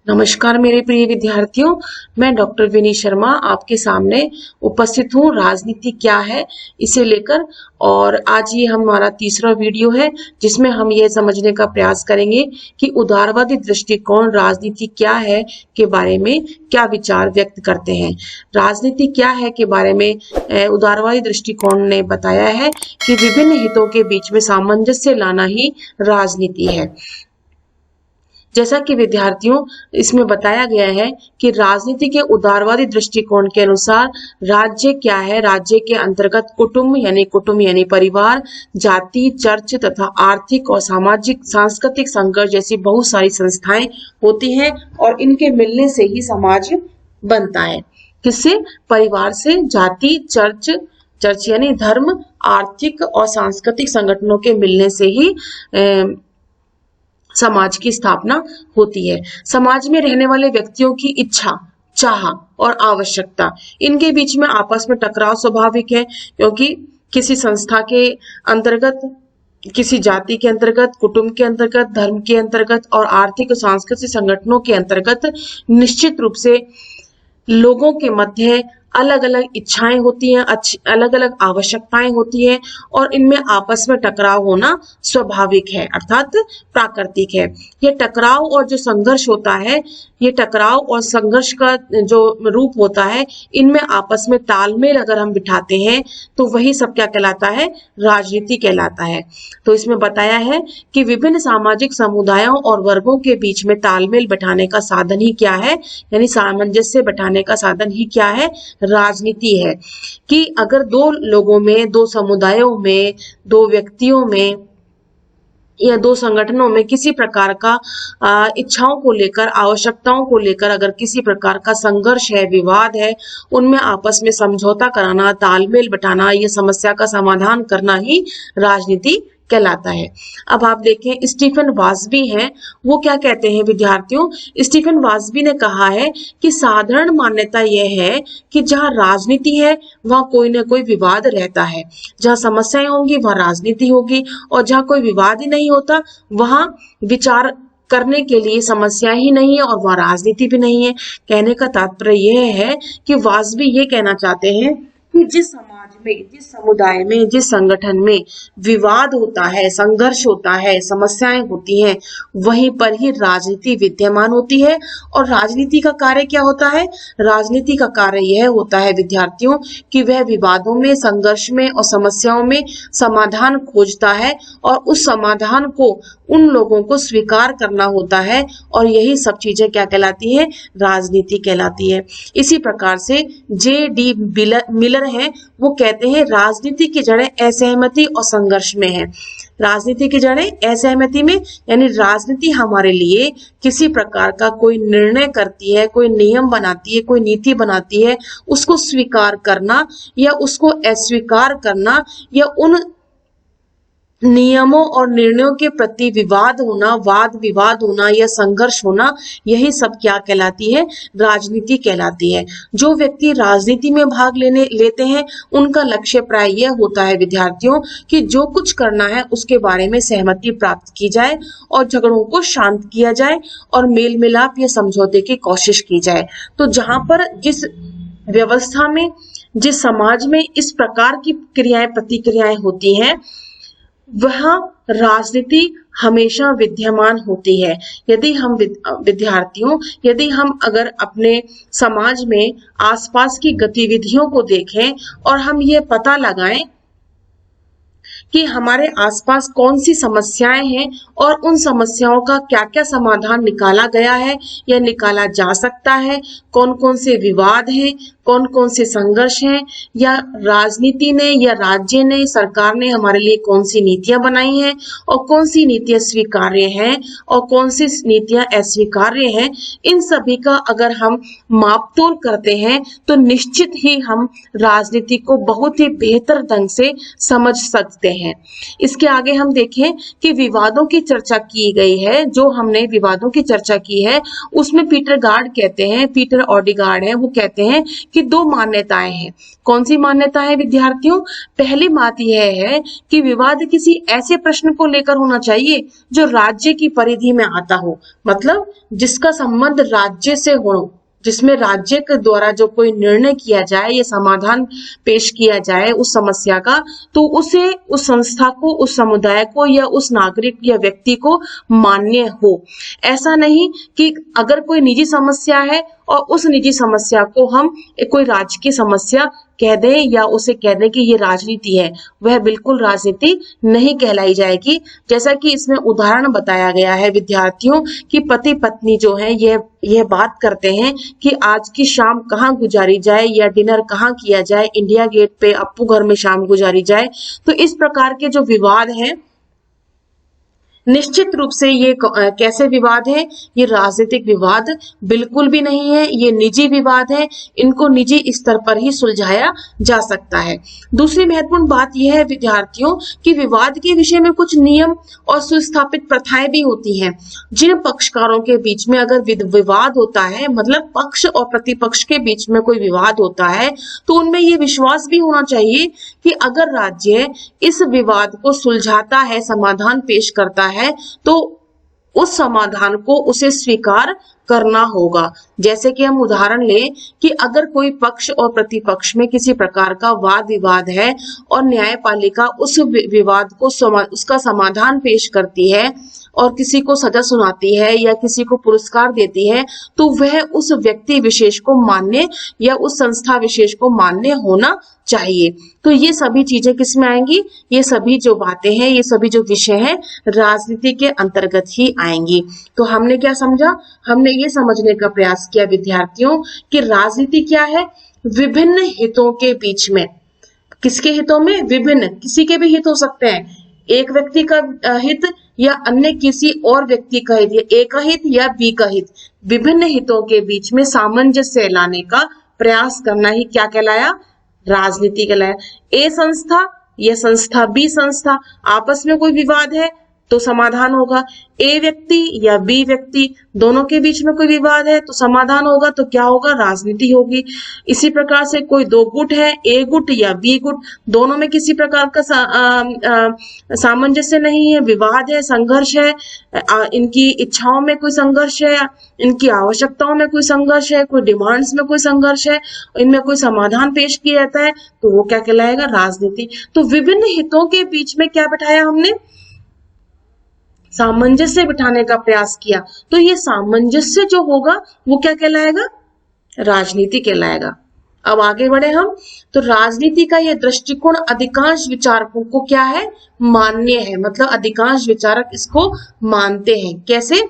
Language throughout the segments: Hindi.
नमस्कार मेरे प्रिय विद्यार्थियों, मैं डॉक्टर विनी शर्मा आपके सामने उपस्थित हूँ। राजनीति क्या है इसे लेकर, और आज ये हमारा तीसरा वीडियो है जिसमें हम ये समझने का प्रयास करेंगे कि उदारवादी दृष्टिकोण राजनीति क्या है के बारे में क्या विचार व्यक्त करते हैं। राजनीति क्या है के बारे में उदारवादी दृष्टिकोण ने बताया है कि विभिन्न हितों के बीच में सामंजस्य लाना ही राजनीति है। जैसा कि विद्यार्थियों इसमें बताया गया है कि राजनीति के उदारवादी दृष्टिकोण के अनुसार राज्य क्या है। राज्य के अंतर्गत कुटुंब यानी परिवार, जाति, चर्च तथा आर्थिक और सामाजिक सांस्कृतिक संघर्ष जैसी बहुत सारी संस्थाएं होती हैं और इनके मिलने से ही समाज बनता है। किससे? परिवार से, जाति, चर्च यानी धर्म, आर्थिक और सांस्कृतिक संगठनों के मिलने से ही समाज की स्थापना होती है। समाज में रहने वाले व्यक्तियों की इच्छा, चाह और आवश्यकता, इनके बीच में आपस में टकराव स्वाभाविक है, क्योंकि किसी संस्था के अंतर्गत, किसी जाति के अंतर्गत, कुटुंब के अंतर्गत, धर्म के अंतर्गत और आर्थिक और सांस्कृतिक संगठनों के अंतर्गत निश्चित रूप से लोगों के मध्य अलग अलग इच्छाएं होती हैं, अलग अलग आवश्यकताएं होती हैं और इनमें आपस में टकराव होना स्वाभाविक है, अर्थात प्राकृतिक है। ये टकराव और जो संघर्ष होता है, ये टकराव और संघर्ष का जो रूप होता है, इनमें आपस में तालमेल अगर हम बिठाते हैं तो वही सब क्या कहलाता है? राजनीति कहलाता है। तो इसमें बताया है कि विभिन्न सामाजिक समुदायों और वर्गों के बीच में तालमेल बिठाने का साधन ही क्या है, यानी सामंजस्य बिठाने का साधन ही क्या है? राजनीति है। कि अगर दो लोगों में, दो समुदायों में, दो व्यक्तियों में या दो संगठनों में किसी प्रकार का इच्छाओं को लेकर, आवश्यकताओं को लेकर अगर किसी प्रकार का संघर्ष है, विवाद है, उनमें आपस में समझौता कराना, तालमेल बिठाना, ये समस्या का समाधान करना ही राजनीति कहलाता है। अब आप देखें, स्टीफन वाजबी हैं, वो क्या कहते हैं विद्यार्थियों? स्टीफन वाजबी ने कहा है कि साधारण मान्यता यह है कि जहां राजनीति है वहां कोई ना कोई विवाद रहता है। जहां समस्याएं होंगी वहां राजनीति होगी, और जहां कोई विवाद ही नहीं होता वहां विचार करने के लिए समस्या ही नहीं है और वहां राजनीति भी नहीं है। कहने का तात्पर्य यह है कि वाजबी ये कहना चाहते हैं कि जिस समाज में, जिस समुदाय में, जिस संगठन में विवाद होता है, संघर्ष होता है, समस्याएं होती हैं, वहीं पर ही राजनीति विद्यमान होती है। और राजनीति का कार्य क्या होता है? राजनीति का कार्य यह होता है विद्यार्थियों कि वह विवादों में, संघर्ष में और समस्याओं में समाधान खोजता है और उस समाधान को उन लोगों को स्वीकार करना होता है, और यही सब चीजें क्या कहलाती है? राजनीति कहलाती है। इसी प्रकार से J.D. मिलर हैं, वो कहते हैं राजनीति की जड़ें असहमति और संघर्ष में है। राजनीति की जड़ें असहमति में, यानी राजनीति हमारे लिए किसी प्रकार का कोई निर्णय करती है, कोई नियम बनाती है, कोई नीति बनाती है, उसको स्वीकार करना या उसको अस्वीकार करना, या उन नियमों और निर्णयों के प्रति विवाद होना, वाद विवाद होना या संघर्ष होना, यही सब क्या कहलाती है? राजनीति कहलाती है। जो व्यक्ति राजनीति में भाग लेते हैं उनका लक्ष्य प्राय यह होता है विद्यार्थियों कि जो कुछ करना है उसके बारे में सहमति प्राप्त की जाए और झगड़ों को शांत किया जाए और मेल मिलाप या समझौते की कोशिश की जाए। तो जहां पर जिस व्यवस्था में, जिस समाज में इस प्रकार की क्रियाएं, प्रतिक्रियाएं होती हैं, वह राजनीति हमेशा विद्यमान होती है। यदि हम विद्यार्थियों, यदि हम अगर अपने समाज में आसपास की गतिविधियों को देखें और हम ये पता लगाएं कि हमारे आसपास कौन सी समस्याएं हैं और उन समस्याओं का क्या क्या समाधान निकाला गया है या निकाला जा सकता है, कौन कौन से विवाद हैं, कौन कौन से संघर्ष हैं, या राजनीति ने या राज्य ने, सरकार ने हमारे लिए कौन सी नीतियां बनाई हैं और कौन सी नीतियां स्वीकार्य हैं और कौन सी नीतियां अस्वीकार्य हैं, इन सभी का अगर हम मापतोल करते हैं तो निश्चित ही हम राजनीति को बहुत ही बेहतर ढंग से समझ सकते हैं। इसके आगे हम देखें कि विवादों की चर्चा की गई है, जो हमने विवादों की चर्चा की है, उसमें पीटर गार्ड कहते हैं, पीटर ऑडिगार्ड है, वो कहते हैं कि दो मान्यताएं हैं। कौन सी मान्यता है विद्यार्थियों? पहली बात यह है कि विवाद किसी ऐसे प्रश्न को लेकर होना चाहिए जो राज्य की परिधि में आता हो, मतलब जिसका संबंध राज्य से हो, जिसमें राज्य के द्वारा जो कोई निर्णय किया जाए या समाधान पेश किया जाए उस समस्या का, तो उसे, उस संस्था को, उस समुदाय को या उस नागरिक या व्यक्ति को मान्य हो। ऐसा नहीं कि अगर कोई निजी समस्या है और उस निजी समस्या को हम कोई राजकीय समस्या कह दें या उसे कह दें कि ये राजनीति है, वह बिल्कुल राजनीति नहीं कहलाई जाएगी। जैसा कि इसमें उदाहरण बताया गया है विद्यार्थियों कि पति पत्नी जो है यह बात करते हैं कि आज की शाम कहाँ गुजारी जाए या डिनर कहाँ किया जाए, इंडिया गेट पे अप्पू घर में शाम गुजारी जाए। तो इस प्रकार के जो विवाद हैं, निश्चित रूप से ये कैसे विवाद है? ये राजनीतिक विवाद बिल्कुल भी नहीं है, ये निजी विवाद है। इनको निजी स्तर पर ही सुलझाया जा सकता है। दूसरी महत्वपूर्ण बात यह है विद्यार्थियों कि विवाद के विषय में कुछ नियम और सुस्थापित प्रथाएं भी होती हैं। जिन पक्षकारों के बीच में अगर विवाद होता है, मतलब पक्ष और प्रतिपक्ष के बीच में कोई विवाद होता है, तो उनमें ये विश्वास भी होना चाहिए कि अगर राज्य इस विवाद को सुलझाता है, समाधान पेश करता है, तो उस समाधान को उसे स्वीकार करना होगा। जैसे कि हम उदाहरण लें कि अगर कोई पक्ष और प्रतिपक्ष में किसी प्रकार का वाद विवाद है और न्यायपालिका उस विवाद को उसका समाधान पेश करती है और किसी को सजा सुनाती है या किसी को पुरस्कार देती है, तो वह उस व्यक्ति विशेष को मान्य या उस संस्था विशेष को मान्य होना चाहिए। तो ये सभी चीजें किसमें आएंगी? ये सभी जो बातें हैं, ये सभी जो विषय हैं, राजनीति के अंतर्गत ही आएंगी। तो हमने क्या समझा? हमने ये समझने का प्रयास किया विद्यार्थियों कि राजनीति क्या है? विभिन्न हितों के बीच में। किसके हितों में? विभिन्न, किसी के भी हित हो सकते हैं, एक व्यक्ति का हित या अन्य किसी और व्यक्ति का हित, या ए का हित या बी का हित, विभिन्न हितों के बीच में सामंजस्य लाने का प्रयास करना ही क्या कहलाया? राजनीति कहलाया। ए संस्था या संस्था बी संस्था आपस में कोई विवाद है तो समाधान होगा। ए व्यक्ति या बी व्यक्ति दोनों के बीच में कोई विवाद है तो समाधान होगा, तो क्या होगा? राजनीति होगी। इसी प्रकार से कोई दो गुट है, ए गुट या बी गुट, दोनों में किसी प्रकार का सामंजस्य नहीं है, विवाद है, संघर्ष है, इनकी इच्छाओं में कोई संघर्ष है, इनकी आवश्यकताओं में कोई संघर्ष है, कोई डिमांड्स में कोई संघर्ष है, इनमें कोई समाधान पेश किया जाता है, तो वो क्या कहलाएगा? राजनीति। तो विभिन्न हितों के बीच में क्या बिठाया हमने? सामंजस्य बिठाने का प्रयास किया। तो ये सामंजस्य जो होगा वो क्या कहलाएगा? राजनीति कहलाएगा। अब आगे बढ़े हम, तो राजनीति का यह दृष्टिकोण अधिकांश विचारकों को क्या है? मान्य है, मतलब अधिकांश विचारक इसको मानते हैं। कैसे?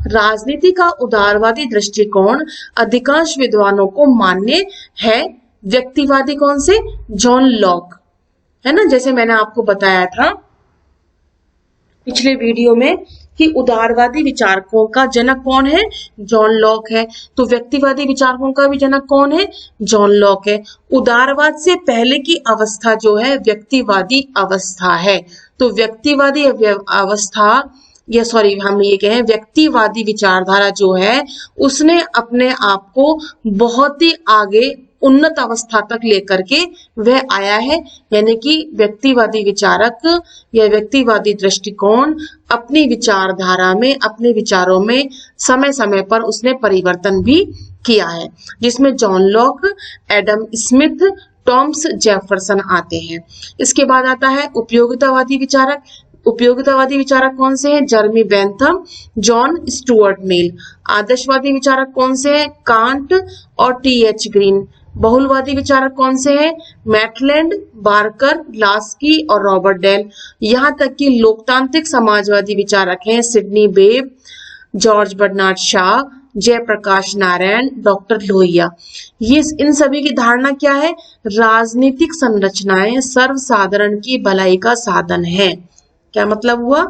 राजनीति का उदारवादी दृष्टिकोण अधिकांश विद्वानों को मान्य है। व्यक्तिवादी कौन से? जॉन लॉक, है ना, जैसे मैंने आपको बताया था पिछले वीडियो में कि उदारवादी विचारकों का जनक कौन है? जॉन लॉक है। तो व्यक्तिवादी विचारकों का भी जनक कौन है? जॉन लॉक है। उदारवाद से पहले की अवस्था जो है व्यक्तिवादी अवस्था है। तो व्यक्तिवादी अवस्था हम ये कहें व्यक्तिवादी विचारधारा जो है उसने अपने आप को बहुत ही आगे उन्नत अवस्था तक लेकर के वह आया है। यानी कि व्यक्तिवादी विचारक या व्यक्तिवादी दृष्टिकोण अपनी विचारधारा में, अपने विचारों में समय समय पर उसने परिवर्तन भी किया है, जिसमें John Locke, Adam Smith, Thomas Jefferson आते हैं। इसके बाद आता है उपयोगितावादी विचारक। उपयोगितावादी विचारक कौन से हैं? जर्मी बेंथम, जॉन स्टुअर्ट मिल। आदर्शवादी विचारक कौन से हैं? कांट और टी.एच. ग्रीन। बहुलवादी विचारक कौन से हैं? मैटलैंड, बार्कर, लास्की और रॉबर्ट डेल। यहाँ तक कि लोकतांत्रिक समाजवादी विचारक हैं Sidney Webb, George Bernard Shaw, Jayaprakash Narayan, doctor Lohia. ये इन सभी की धारणा क्या है? राजनीतिक संरचनाएं सर्वसाधारण की भलाई का साधन है। क्या मतलब हुआ?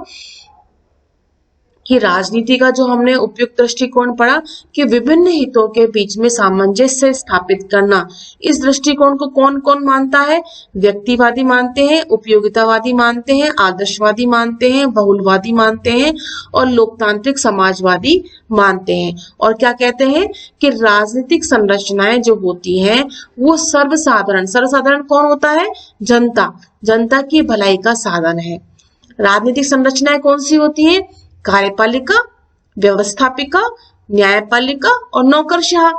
कि राजनीति का जो हमने उपयुक्त दृष्टिकोण पढ़ा कि विभिन्न हितों के बीच में सामंजस्य स्थापित करना, इस दृष्टिकोण को कौन कौन मानता है? व्यक्तिवादी मानते हैं, उपयोगितावादी मानते हैं, आदर्शवादी मानते हैं, बहुलवादी मानते हैं और लोकतांत्रिक समाजवादी मानते हैं। और क्या कहते हैं कि राजनीतिक संरचनाएं जो होती हैं वो सर्वसाधारण, सर्वसाधारण कौन होता है? जनता, जनता की भलाई का साधन है। राजनीतिक संरचनाएं कौन सी होती हैं? कार्यपालिका, व्यवस्थापिका, न्यायपालिका और नौकरशाह।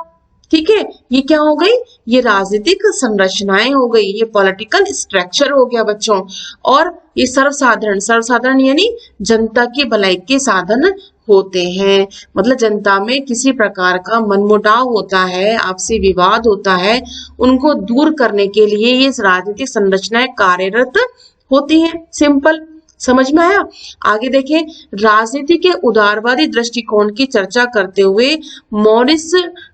ठीक है, ये क्या हो गई? ये राजनीतिक संरचनाएं हो गई, ये पॉलिटिकल स्ट्रक्चर हो गया बच्चों। और ये सर्वसाधारण, सर्वसाधारण यानी जनता की भलाई के साधन होते हैं। मतलब जनता में किसी प्रकार का मनमुटाव होता है, आपसी विवाद होता है, उनको दूर करने के लिए ये राजनीतिक संरचनाएं कार्यरत होती हैं। सिंपल, समझ में आया? आगे देखें, राजनीति के उदारवादी दृष्टिकोण की चर्चा करते हुए मॉरिस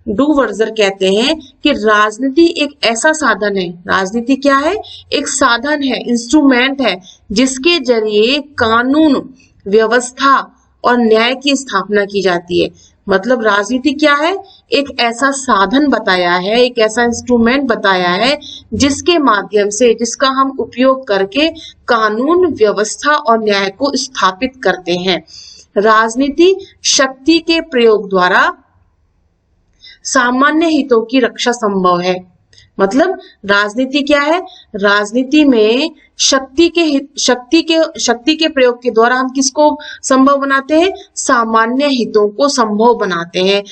डुवर्जर कहते हैं कि राजनीति एक ऐसा साधन है, राजनीति क्या है? एक साधन है, इंस्ट्रूमेंट है, जिसके जरिए कानून, व्यवस्था और न्याय की स्थापना की जाती है। मतलब राजनीति क्या है? एक ऐसा साधन बताया है, एक ऐसा इंस्ट्रूमेंट बताया है जिसके माध्यम से, जिसका हम उपयोग करके कानून, व्यवस्था और न्याय को स्थापित करते हैं। राजनीति शक्ति के प्रयोग द्वारा सामान्य हितों की रक्षा संभव है। मतलब राजनीति क्या है? राजनीति में शक्ति के प्रयोग के द्वारा हम किसको संभव बनाते हैं? सामान्य हितों को संभव बनाते हैं,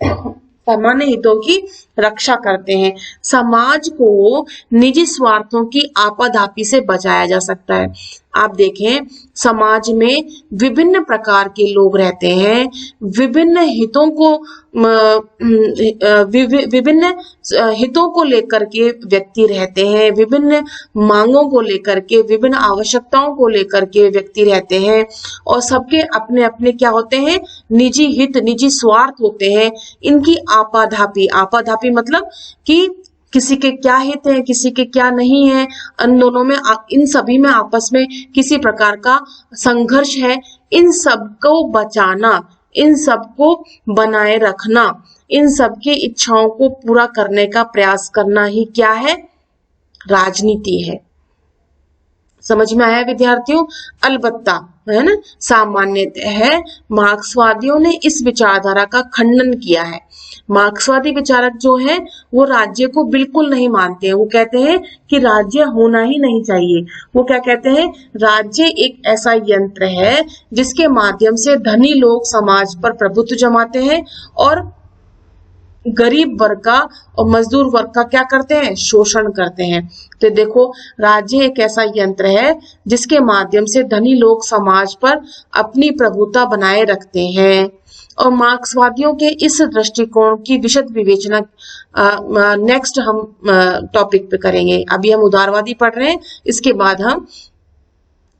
सामान्य हितों की रक्षा करते हैं। समाज को निजी स्वार्थों की आपाधापी से बचाया जा सकता है। आप देखें, समाज में विभिन्न प्रकार के लोग रहते हैं, विभिन्न हितों को विभिन्न हितों को लेकर के व्यक्ति रहते हैं, विभिन्न मांगों को लेकर के, विभिन्न आवश्यकताओं को लेकर के व्यक्ति रहते हैं और सबके अपने अपने क्या होते हैं? निजी हित, निजी स्वार्थ होते हैं। इनकी आपाधापी, आपाधापी मतलब कि किसी के क्या हित है, किसी के क्या नहीं है, इन दोनों में, इन सभी में आपस में किसी प्रकार का संघर्ष है। इन सबको बचाना, इन सबको बनाए रखना, इन सबकी इच्छाओं को पूरा करने का प्रयास करना ही क्या है? राजनीति है। समझ में आया विद्यार्थियों? अलबत्ता, है ना, सामान्यतः है मार्क्सवादियों ने इस विचारधारा का खंडन किया है। मार्क्सवादी विचारक जो है वो राज्य को बिल्कुल नहीं मानते हैं। वो कहते हैं कि राज्य होना ही नहीं चाहिए। वो क्या कहते हैं? राज्य एक ऐसा यंत्र है जिसके माध्यम से धनी लोग समाज पर प्रभुत्व जमाते हैं और गरीब वर्ग का और मजदूर वर्ग का क्या करते हैं? शोषण करते हैं। तो देखो, राज्य एक ऐसा यंत्र है जिसके माध्यम से धनी लोग समाज पर अपनी प्रभुता बनाए रखते हैं। और मार्क्सवादियों के इस दृष्टिकोण की विशद विवेचना नेक्स्ट हम टॉपिक पे करेंगे। अभी हम उदारवादी पढ़ रहे हैं, इसके बाद हम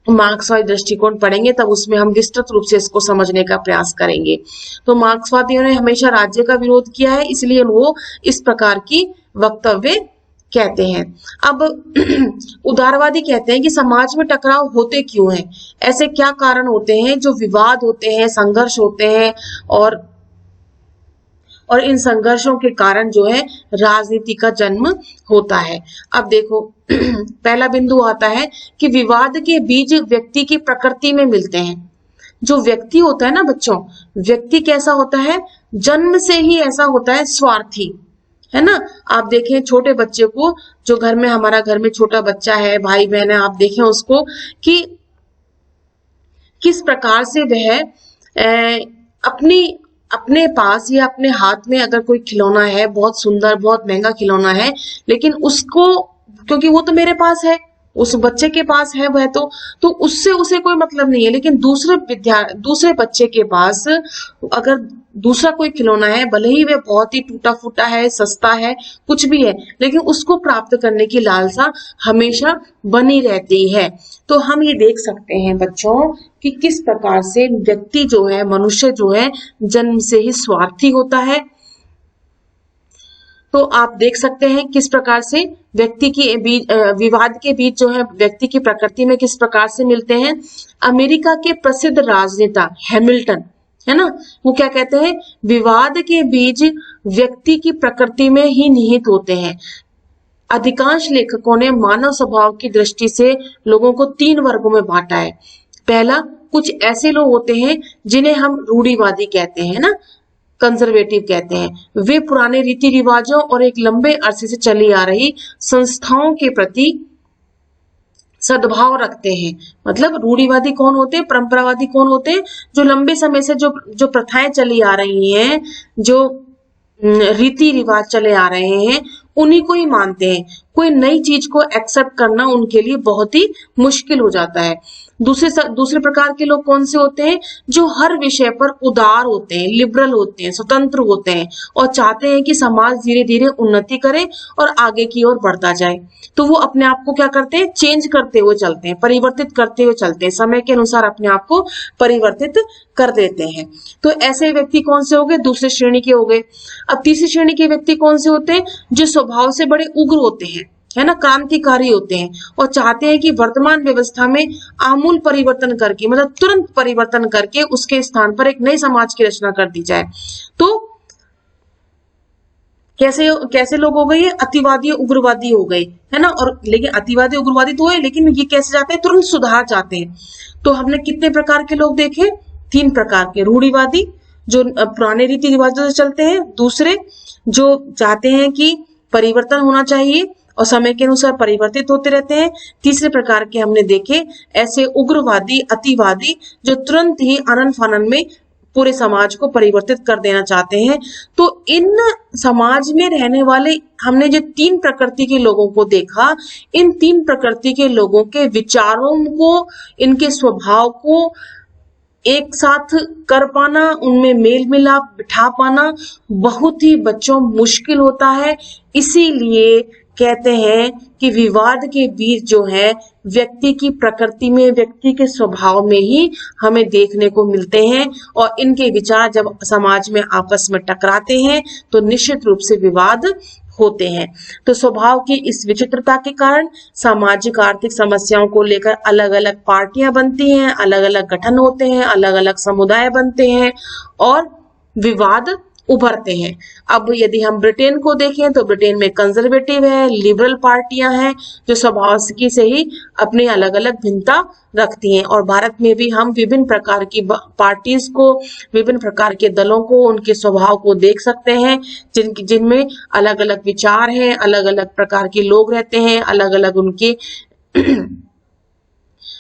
मार्क्सवादी दृष्टिकोण पढ़ेंगे, तब उसमें हम विस्तृत रूप से इसको समझने का प्रयास करेंगे। तो मार्क्सवादियों ने हमेशा राज्य का विरोध किया है, इसलिए वो इस प्रकार की वक्तव्य कहते हैं। अब उदारवादी कहते हैं कि समाज में टकराव होते क्यों हैं? ऐसे क्या कारण होते हैं जो विवाद होते हैं, संघर्ष होते हैं और इन संघर्षों के कारण जो है राजनीति का जन्म होता है। अब देखो, पहला बिंदु आता है कि विवाद के बीज व्यक्ति की प्रकृति में मिलते हैं। जो व्यक्ति होता है ना बच्चों, व्यक्ति कैसा होता है? जन्म से ही ऐसा होता है, स्वार्थी, है ना। आप देखें छोटे बच्चे को, जो घर में, हमारा घर में छोटा बच्चा है, भाई बहन है, आप देखें उसको कि किस प्रकार से वह अपने पास या अपने हाथ में अगर कोई खिलौना है, बहुत सुंदर, बहुत महंगा खिलौना है, लेकिन उसको, क्योंकि वो तो मेरे पास है, उस बच्चे के पास है वह तो उससे उसे कोई मतलब नहीं है। लेकिन दूसरे बच्चे के पास अगर दूसरा कोई खिलौना है, भले ही वह बहुत ही टूटा फूटा है, सस्ता है, कुछ भी है, लेकिन उसको प्राप्त करने की लालसा हमेशा बनी रहती है। तो हम ये देख सकते हैं बच्चों कि किस प्रकार से व्यक्ति जो है, मनुष्य जो है, जन्म से ही स्वार्थी होता है। तो आप देख सकते हैं किस प्रकार से व्यक्ति की विवाद के बीच जो है व्यक्ति की प्रकृति में किस प्रकार से मिलते हैं। अमेरिका के प्रसिद्ध राजनेता हैमिल्टन, है ना, वो क्या कहते हैं, विवाद के बीज व्यक्ति की प्रकृति में ही निहित होते हैं। अधिकांश लेखकों ने मानव स्वभाव की दृष्टि से लोगों को 3 वर्गों में बांटा है। पहला, कुछ ऐसे लोग होते हैं जिन्हें हम रूढ़िवादी कहते हैं ना, कंजर्वेटिव कहते हैं। वे पुराने रीति रिवाजों और एक लंबे अरसे से चली आ रही संस्थाओं के प्रति सद्भाव रखते हैं। मतलब रूढ़िवादी कौन होते हैं, परंपरावादी कौन होते हैं, जो लंबे समय से जो प्रथाएं चली आ रही हैं, जो रीति रिवाज चले आ रहे हैं, उन्हीं को ही मानते हैं। कोई नई चीज को एक्सेप्ट करना उनके लिए बहुत ही मुश्किल हो जाता है। दूसरे प्रकार के लोग कौन से होते हैं, जो हर विषय पर उदार होते हैं, लिबरल होते हैं, स्वतंत्र होते हैं और चाहते हैं कि समाज धीरे धीरे उन्नति करे और आगे की ओर बढ़ता जाए। तो वो अपने आप को क्या करते हैं, चेंज करते हुए चलते हैं, परिवर्तित करते हुए चलते हैं, समय के अनुसार अपने आप को परिवर्तित कर देते हैं। तो ऐसे व्यक्ति कौन से हो गए, दूसरे श्रेणी के हो गए। अब तीसरी श्रेणी के व्यक्ति कौन से होते हैं, जो स्वभाव से बड़े उग्र होते हैं, है ना, क्रांतिकारी होते हैं और चाहते हैं कि वर्तमान व्यवस्था में आमूल परिवर्तन करके, मतलब तुरंत परिवर्तन करके उसके स्थान पर एक नए समाज की रचना कर दी जाए। तो कैसे लोग हो गए, अतिवादी उग्रवादी हो गए, है ना। और लेकिन अतिवादी उग्रवादी तो है, लेकिन ये कैसे चाहते हैं, तुरंत सुधार चाहते हैं। तो हमने कितने प्रकार के लोग देखे, 3 प्रकार के। रूढ़िवादी जो पुराने रीति रिवाजों से चलते हैं, दूसरे जो चाहते हैं कि परिवर्तन होना चाहिए और समय के अनुसार परिवर्तित होते रहते हैं। तीसरे प्रकार के हमने देखे ऐसे उग्रवादी, अतिवादी, जो तुरंत ही आनन फानन में पूरे समाज को परिवर्तित कर देना चाहते हैं। तो इन समाज में रहने वाले हमने जो 3 प्रकृति के लोगों को देखा, इन 3 प्रकृति के लोगों के विचारों को, इनके स्वभाव को एक साथ कर पाना, उनमें मेल मिलाप बिठा पाना बहुत ही बच्चों मुश्किल होता है। इसीलिए कहते हैं कि विवाद के बीज जो है व्यक्ति की प्रकृति में, व्यक्ति के स्वभाव में ही हमें देखने को मिलते हैं और इनके विचार जब समाज में आपस में टकराते हैं तो निश्चित रूप से विवाद होते हैं। तो स्वभाव की इस विचित्रता के कारण सामाजिक आर्थिक समस्याओं को लेकर अलग अलग पार्टियां बनती हैं, अलग अलग गठन होते हैं, अलग अलग समुदाय बनते हैं और विवाद उभरते हैं। अब यदि हम ब्रिटेन को देखें तो ब्रिटेन में कंजर्वेटिव है, लिबरल पार्टियां हैं जो स्वभाव से ही अपनी अलग अलग भिन्नता रखती हैं। और भारत में भी हम विभिन्न प्रकार की पार्टीज को, विभिन्न प्रकार के दलों को, उनके स्वभाव को देख सकते हैं, जिनमें अलग अलग विचार हैं, अलग अलग प्रकार के लोग रहते हैं, अलग अलग उनके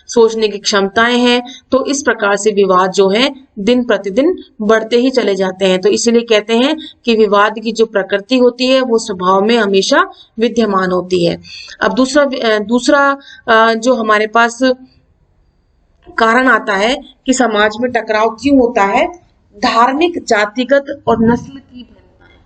सोचने की क्षमताएं हैं। तो इस प्रकार से विवाद जो है दिन प्रतिदिन बढ़ते ही चले जाते हैं। तो इसीलिए कहते हैं कि विवाद की जो प्रकृति होती है वो स्वभाव में हमेशा विद्यमान होती है। अब दूसरा जो हमारे पास कारण आता है कि समाज में टकराव क्यों होता है, धार्मिक, जातिगत और नस्ल की भिन्नताएं।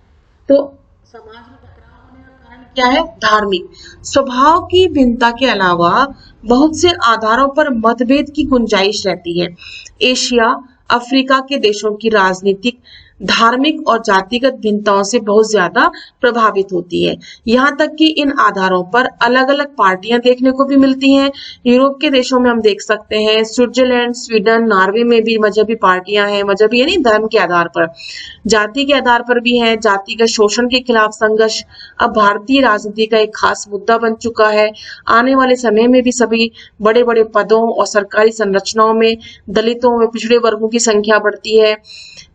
तो समाज में टकराव होने का कारण क्या है, धार्मिक। स्वभाव की भिन्नता के अलावा बहुत से आधारों पर मतभेद की गुंजाइश रहती है। एशिया, अफ्रीका के देशों की राजनीतिक, धार्मिक और जातिगत भिन्नताओं से बहुत ज्यादा प्रभावित होती है। यहाँ तक कि इन आधारों पर अलग अलग पार्टियां देखने को भी मिलती हैं। यूरोप के देशों में हम देख सकते हैं, स्विट्जरलैंड, स्वीडन, नॉर्वे में भी मजहबी पार्टियां हैं। मजहबी यानी धर्म के आधार पर, जाति के आधार पर भी है। जातिगत शोषण के खिलाफ संघर्ष अब भारतीय राजनीति का एक खास मुद्दा बन चुका है। आने वाले समय में भी सभी बड़े बड़े पदों और सरकारी संरचनाओं में दलितों व पिछड़े वर्गों की संख्या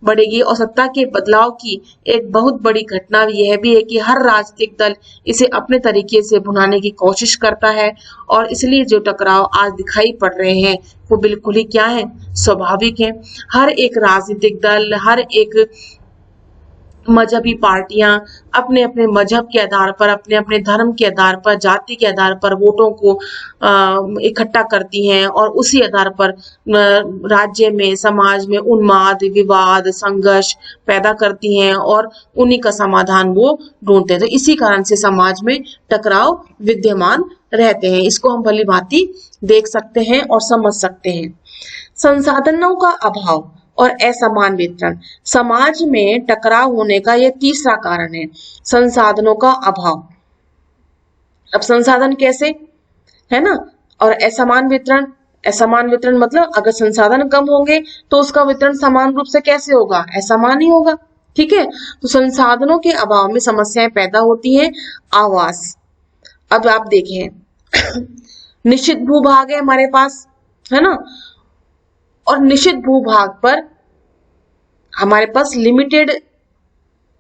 बढ़ेगी और सत्ता के बदलाव की एक बहुत बड़ी घटना यह भी है कि हर राजनीतिक दल इसे अपने तरीके से भुनाने की कोशिश करता है और इसलिए जो टकराव आज दिखाई पड़ रहे हैं वो बिल्कुल ही क्या है, स्वाभाविक है। हर एक राजनीतिक दल, हर एक मजहबी पार्टियां अपने अपने मजहब के आधार पर, अपने अपने धर्म के आधार पर, जाति के आधार पर वोटों को इकट्ठा करती हैं और उसी आधार पर राज्य में, समाज में उन्माद, विवाद, संघर्ष पैदा करती हैं और उन्हीं का समाधान वो ढूंढते हैं। तो इसी कारण से समाज में टकराव विद्यमान रहते हैं। इसको हम भली भांति देख सकते हैं और समझ सकते हैं। संसाधनों का अभाव और असमान वितरण। समाज में टकराव होने का यह तीसरा कारण है, संसाधनों का अभाव। अब संसाधन कैसे, है ना, और असमान वितरण। असमान वितरण मतलब अगर संसाधन कम होंगे तो उसका वितरण समान रूप से कैसे होगा, असमान ही होगा। ठीक है, तो संसाधनों के अभाव में समस्याएं पैदा होती हैं। आवास, अब आप देखें निश्चित भूभाग है हमारे पास, है ना, और निश्चित भूभाग पर हमारे पास लिमिटेड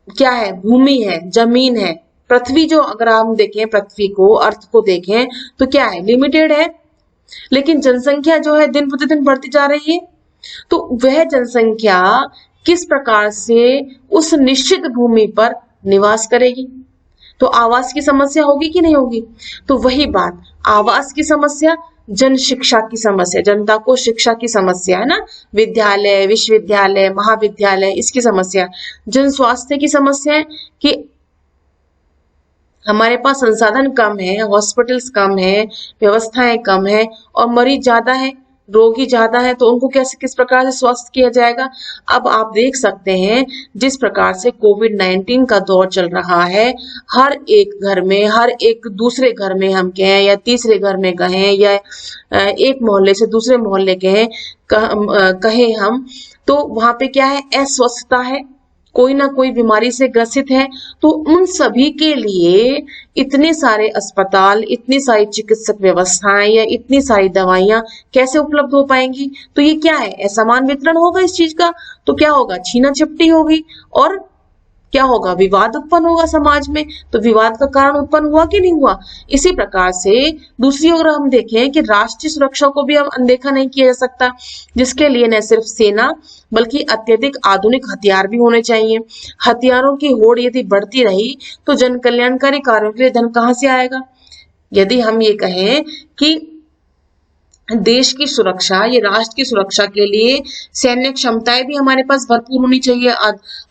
क्या है, भूमि है, जमीन है। पृथ्वी जो अगर हम देखें, पृथ्वी को, अर्थ को देखें तो क्या है, लिमिटेड है। लेकिन जनसंख्या जो है दिन प्रतिदिन बढ़ती जा रही है, तो वह जनसंख्या किस प्रकार से उस निश्चित भूमि पर निवास करेगी, तो आवास की समस्या होगी कि नहीं होगी। तो वही बात, आवास की समस्या, जन शिक्षा की समस्या, जनता को शिक्षा की समस्या, है ना, विद्यालय, विश्वविद्यालय, महाविद्यालय, इसकी समस्या। जन स्वास्थ्य की समस्या है कि हमारे पास संसाधन कम है, हॉस्पिटल्स कम है, व्यवस्थाएं कम है और मरीज ज्यादा है, रोगी ज्यादा है, तो उनको कैसे, किस प्रकार से स्वस्थ किया जाएगा। अब आप देख सकते हैं जिस प्रकार से कोविड-19 का दौर चल रहा है, हर एक घर में, हर एक दूसरे घर में हम कहें या तीसरे घर में कहें या एक मोहल्ले से दूसरे मोहल्ले कहें हम, तो वहां पे क्या है, अस्वस्थता है, कोई ना कोई बीमारी से ग्रसित है। तो उन सभी के लिए इतने सारे अस्पताल, इतनी सारी चिकित्सक व्यवस्थाएं या इतनी सारी दवाइयां कैसे उपलब्ध हो पाएंगी। तो ये क्या है, असमान वितरण होगा इस चीज का। तो क्या होगा, छीना झपटी होगी और क्या होगा, विवाद उत्पन्न होगा समाज में। तो विवाद का कारण उत्पन्न हुआ कि नहीं हुआ। इसी प्रकार से दूसरी ओर हम देखें कि राष्ट्रीय सुरक्षा को भी हम अनदेखा नहीं किया जा सकता, जिसके लिए न सिर्फ सेना बल्कि अत्यधिक आधुनिक हथियार भी होने चाहिए। हथियारों की होड़ यदि बढ़ती रही तो जन कल्याणकारी कार्यों के लिए धन कहां से आएगा। यदि हम ये कहें कि देश की सुरक्षा, ये राष्ट्र की सुरक्षा के लिए सैन्य क्षमताएं भी हमारे पास भरपूर होनी चाहिए,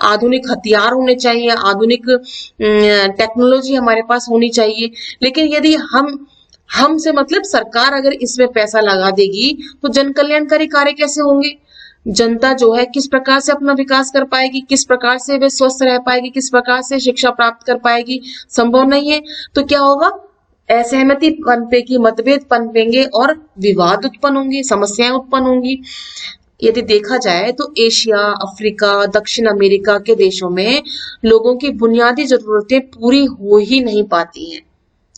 आधुनिक हथियार होने चाहिए, आधुनिक टेक्नोलॉजी हमारे पास होनी चाहिए। लेकिन यदि हमसे मतलब सरकार अगर इसमें पैसा लगा देगी तो जन कल्याणकारी कार्य कैसे होंगे। जनता जो है किस प्रकार से अपना विकास कर पाएगी, किस प्रकार से वे स्वस्थ रह पाएगी, किस प्रकार से शिक्षा प्राप्त कर पाएगी, संभव नहीं है। तो क्या होगा, असहमति पनपेगी, मतभेद पनपेंगे और विवाद उत्पन्न होंगे, समस्याएं उत्पन्न होंगी। यदि देखा जाए तो एशिया, अफ्रीका, दक्षिण अमेरिका के देशों में लोगों की बुनियादी जरूरतें पूरी हो ही नहीं पाती हैं।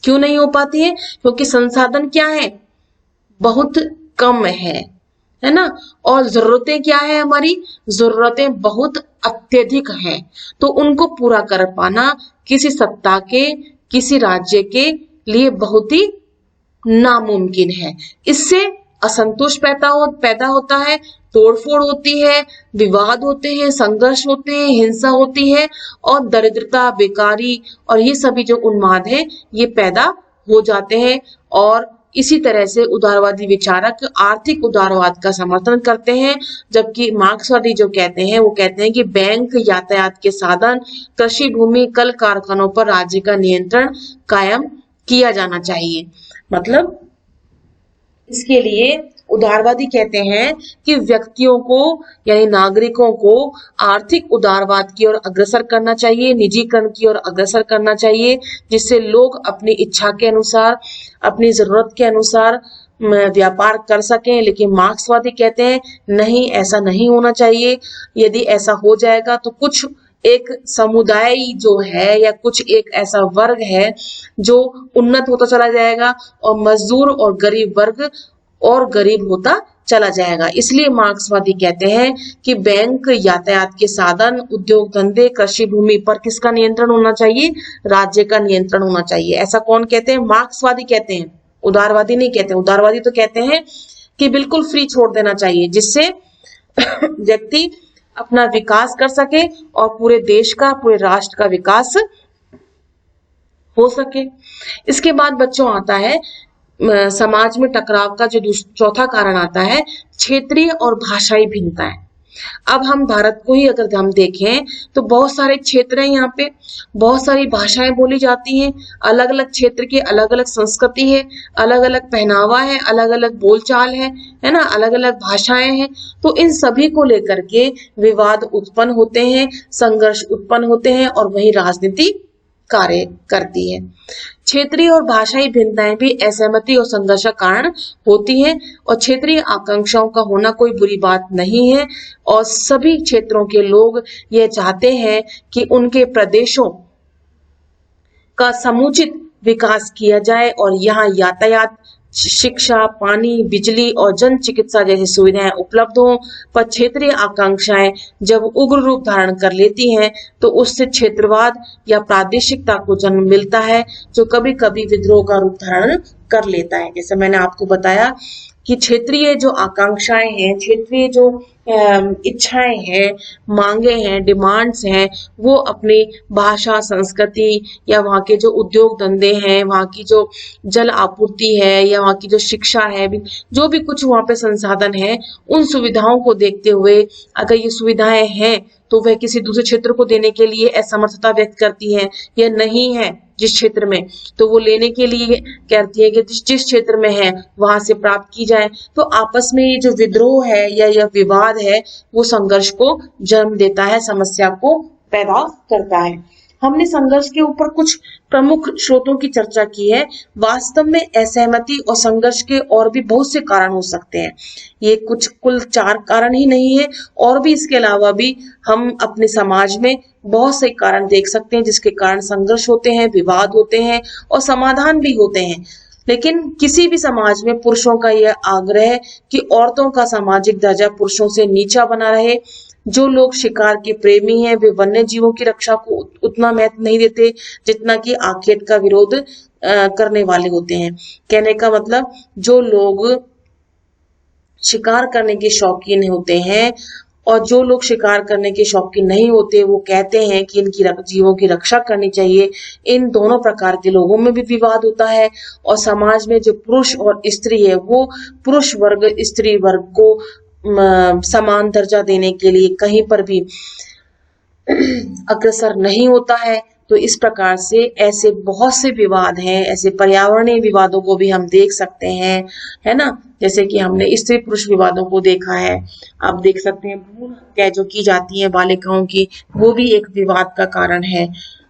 क्यों नहीं हो पाती है, क्योंकि संसाधन क्या है, बहुत कम है ना, और जरूरतें क्या है, हमारी जरूरतें बहुत अत्यधिक हैं। तो उनको पूरा कर पाना किसी सत्ता के, किसी राज्य के लिए बहुत ही नामुमकिन है। इससे असंतोष पैदा होता है, तोड़फोड़ होती है, विवाद होते हैं, संघर्ष होते हैं, हिंसा होती है और दरिद्रता, बेकारी और ये सभी जो उन्माद है ये पैदा हो जाते हैं। और इसी तरह से उदारवादी विचारक आर्थिक उदारवाद का समर्थन करते हैं, जबकि मार्क्सवादी जो कहते हैं वो कहते हैं कि बैंक, यातायात के साधन, कृषि भूमि, कल कारखानों पर राज्य का नियंत्रण कायम किया जाना चाहिए। मतलब इसके लिए उदारवादी कहते हैं कि व्यक्तियों को यानी नागरिकों को आर्थिक उदारवाद की ओर अग्रसर करना चाहिए, निजीकरण की ओर अग्रसर करना चाहिए, जिससे लोग अपनी इच्छा के अनुसार, अपनी जरूरत के अनुसार व्यापार कर सकें। लेकिन मार्क्सवादी कहते हैं नहीं, ऐसा नहीं होना चाहिए। यदि ऐसा हो जाएगा तो कुछ एक समुदाय जो है या कुछ एक ऐसा वर्ग है जो उन्नत होता चला जाएगा और मजदूर और गरीब वर्ग और गरीब होता चला जाएगा। इसलिए मार्क्सवादी कहते हैं कि बैंक, यातायात के साधन, उद्योग धंधे, कृषि भूमि पर किसका नियंत्रण होना चाहिए, राज्य का नियंत्रण होना चाहिए। ऐसा कौन कहते हैं, मार्क्सवादी कहते हैं, उदारवादी नहीं कहते। उदारवादी तो कहते हैं कि बिल्कुल फ्री छोड़ देना चाहिए, जिससे व्यक्ति अपना विकास कर सके और पूरे देश का, पूरे राष्ट्र का विकास हो सके। इसके बाद बच्चों आता है समाज में टकराव का जो चौथा कारण आता है, क्षेत्रीय और भाषाई भिन्नताएं। अब हम भारत को ही अगर हम देखें तो बहुत सारे क्षेत्र हैं, यहाँ पे बहुत सारी भाषाएं बोली जाती हैं, अलग अलग क्षेत्र की अलग अलग संस्कृति है, अलग अलग पहनावा है, अलग अलग बोलचाल है ना, अलग अलग भाषाएं हैं। तो इन सभी को लेकर के विवाद उत्पन्न होते हैं, संघर्ष उत्पन्न होते हैं और वही राजनीति कार्य करती है। क्षेत्रीय और भाषाई भिन्नताएं भी असहमति और संघर्ष का कारण होती हैं और क्षेत्रीय आकांक्षाओं का होना कोई बुरी बात नहीं है और सभी क्षेत्रों के लोग ये चाहते हैं कि उनके प्रदेशों का समुचित विकास किया जाए और यहाँ यातायात, शिक्षा, पानी, बिजली और जन चिकित्सा जैसी सुविधाएं उपलब्ध हों। पर क्षेत्रीय आकांक्षाएं जब उग्र रूप धारण कर लेती हैं तो उससे क्षेत्रवाद या प्रादेशिकता को जन्म मिलता है, जो कभी कभी विद्रोह का रूप धारण कर लेता है। जैसे मैंने आपको बताया कि क्षेत्रीय जो आकांक्षाएं हैं, क्षेत्रीय जो इच्छाएं हैं, मांगे हैं, डिमांड्स हैं, वो अपनी भाषा, संस्कृति या वहाँ के जो उद्योग धंधे हैं, वहाँ की जो जल आपूर्ति है या वहाँ की जो शिक्षा है, जो भी कुछ वहाँ पे संसाधन है, उन सुविधाओं को देखते हुए अगर ये सुविधाएं हैं तो वह किसी दूसरे क्षेत्र को देने के लिए असमर्थता व्यक्त करती है या नहीं है जिस क्षेत्र में, तो वो लेने के लिए कहती है कि जिस क्षेत्र में है वहां से प्राप्त की जाए। तो आपस में ये जो विद्रोह है या यह विवाद है वो संघर्ष को जन्म देता है, समस्या को पैदा करता है। हमने संघर्ष के ऊपर कुछ प्रमुख स्रोतों की चर्चा की है। वास्तव में असहमति और संघर्ष के और भी बहुत से कारण हो सकते हैं, ये कुछ कुल 4 कारण ही नहीं है, और भी इसके अलावा भी हम अपने समाज में बहुत से कारण देख सकते हैं जिसके कारण संघर्ष होते हैं, विवाद होते हैं और समाधान भी होते हैं। लेकिन किसी भी समाज में पुरुषों का यह आग्रह है कि औरतों का सामाजिक दर्जा पुरुषों से नीचा बना रहे। जो लोग शिकार के प्रेमी हैं वे वन्य जीवों की रक्षा को उतना महत्व नहीं देते जितना कि आखेट का विरोध करने वाले होते हैं। कहने का मतलब, जो लोग शिकार करने के शौकीन होते हैं और जो लोग शिकार करने के शौकीन नहीं होते वो कहते हैं कि इनकी जीवों की रक्षा करनी चाहिए। इन दोनों प्रकार के लोगों में भी विवाद होता है और समाज में जो पुरुष और स्त्री है वो पुरुष वर्ग स्त्री वर्ग को समान दर्जा देने के लिए कहीं पर भी अग्रसर नहीं होता है। तो इस प्रकार से ऐसे बहुत से विवाद हैं, ऐसे पर्यावरणीय विवादों को भी हम देख सकते हैं, है ना। जैसे कि हमने स्त्री पुरुष विवादों को देखा है, आप देख सकते हैं भ्रूण हत्या जो की जाती है बालिकाओं की, वो भी एक विवाद का कारण है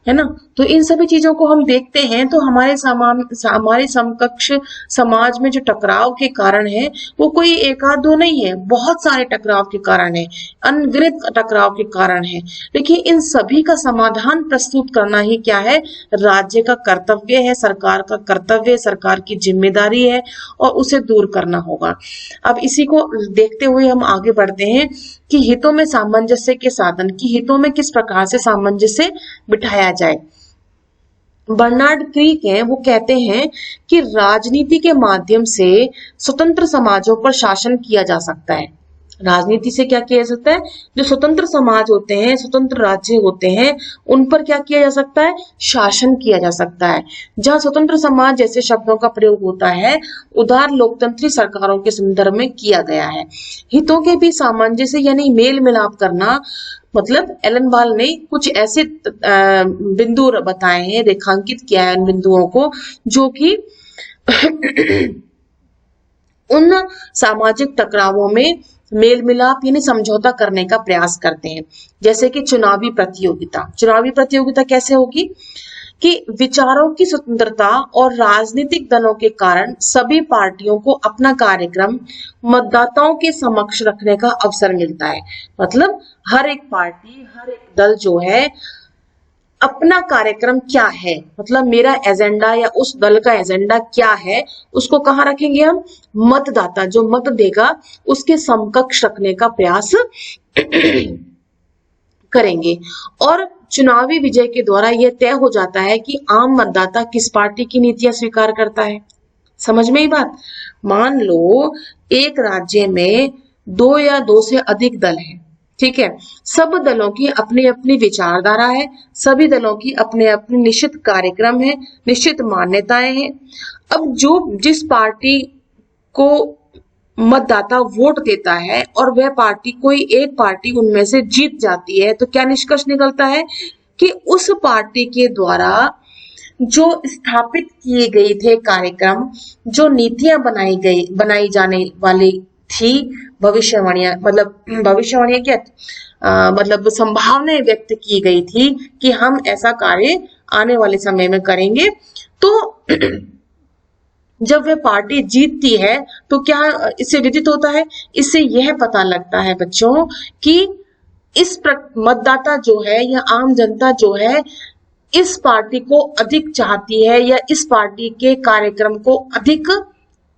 ना। तो इन सभी चीजों को हम देखते हैं तो हमारे समकक्ष समाज में जो टकराव के कारण है वो कोई एक आध दो नहीं है, बहुत सारे टकराव के कारण है, अनगिनत टकराव के कारण है। देखिए इन सभी का समाधान प्रस्तुत करना ही क्या है, राज्य का कर्तव्य है, सरकार का कर्तव्य, सरकार की जिम्मेदारी है और उसे दूर करना होगा। अब इसी को देखते हुए हम आगे बढ़ते हैं कि हितों में सामंजस्य के साधन, की हितों में किस प्रकार से सामंजस्य बिठाया जाए। बर्नार्ड क्रीक है, वो कहते हैं कि राजनीति के माध्यम से स्वतंत्र समाजों पर शासन किया जा सकता है। राजनीति से क्या किया जा सकता है, जो स्वतंत्र समाज होते हैं, स्वतंत्र राज्य होते हैं, उन पर क्या किया जा सकता है, शासन किया जा सकता है। जहां स्वतंत्र समाज जैसे शब्दों का प्रयोग होता है उदार लोकतंत्री सरकारों के संदर्भ में किया गया है। हितों के भी सामंजस्य यानी मेल मिलाप करना, मतलब एलन बाल ने कुछ ऐसे बिंदु बताए हैं, रेखांकित किया है उन बिंदुओं को जो कि उन सामाजिक टकरावों में मेल मिलाप यानी समझौता करने का प्रयास करते हैं। जैसे कि चुनावी प्रतियोगिता, चुनावी प्रतियोगिता कैसे होगी कि विचारों की स्वतंत्रता और राजनीतिक दलों के कारण सभी पार्टियों को अपना कार्यक्रम मतदाताओं के समक्ष रखने का अवसर मिलता है। मतलब हर एक पार्टी, हर एक दल जो है अपना कार्यक्रम क्या है, मतलब मेरा एजेंडा या उस दल का एजेंडा क्या है, उसको कहाँ रखेंगे हम, मतदाता जो मत देगा उसके समकक्ष रखने का प्रयास करेंगे। और चुनावी विजय के द्वारा यह तय हो जाता है कि आम मतदाता किस पार्टी की नीतियां स्वीकार करता है। समझ में ही बात। मान लो एक राज्य में 2 या 2 से अधिक दल हैं, ठीक है, सब दलों की अपनी अपनी विचारधारा है, सभी दलों की अपने अपने निश्चित कार्यक्रम है, निश्चित मान्यताएं हैं। अब जो जिस पार्टी को मतदाता वोट देता है और वह पार्टी, कोई एक पार्टी उनमें से जीत जाती है, तो क्या निष्कर्ष निकलता है कि उस पार्टी के द्वारा जो स्थापित किए गए थे कार्यक्रम, जो नीतियां बनाई जाने वाली थी, भविष्यवाणियां, मतलब भविष्यवाणियां क्या, मतलब संभावनाएं व्यक्त की गई थी कि हम ऐसा कार्य आने वाले समय में करेंगे, तो जब वह पार्टी जीतती है तो क्या इससे विदित होता है, इससे यह पता लगता है बच्चों कि मतदाता जो है या आम जनता जो है इस पार्टी को अधिक चाहती है या इस पार्टी के कार्यक्रम को अधिक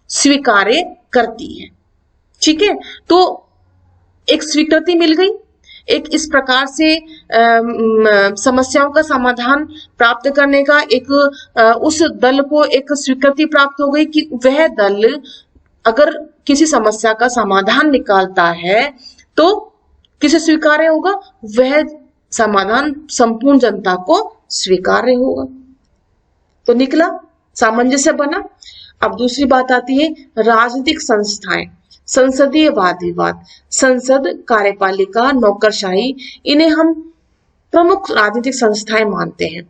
स्वीकार्य करती है। ठीक है, तो एक स्वीकृति मिल गई, एक इस प्रकार से समस्याओं का समाधान प्राप्त करने का एक उस दल को एक स्वीकृति प्राप्त हो गई कि वह दल अगर किसी समस्या का समाधान निकालता है तो किसे स्वीकार्य होगा, वह समाधान संपूर्ण जनता को स्वीकार्य होगा। तो निकला, सामंजस्य बना। अब दूसरी बात आती है राजनीतिक संस्थाएं, संसदीय वाद विवाद, संसद, कार्यपालिका, नौकरशाही, इन्हें हम प्रमुख राजनीतिक संस्थाएं मानते हैं।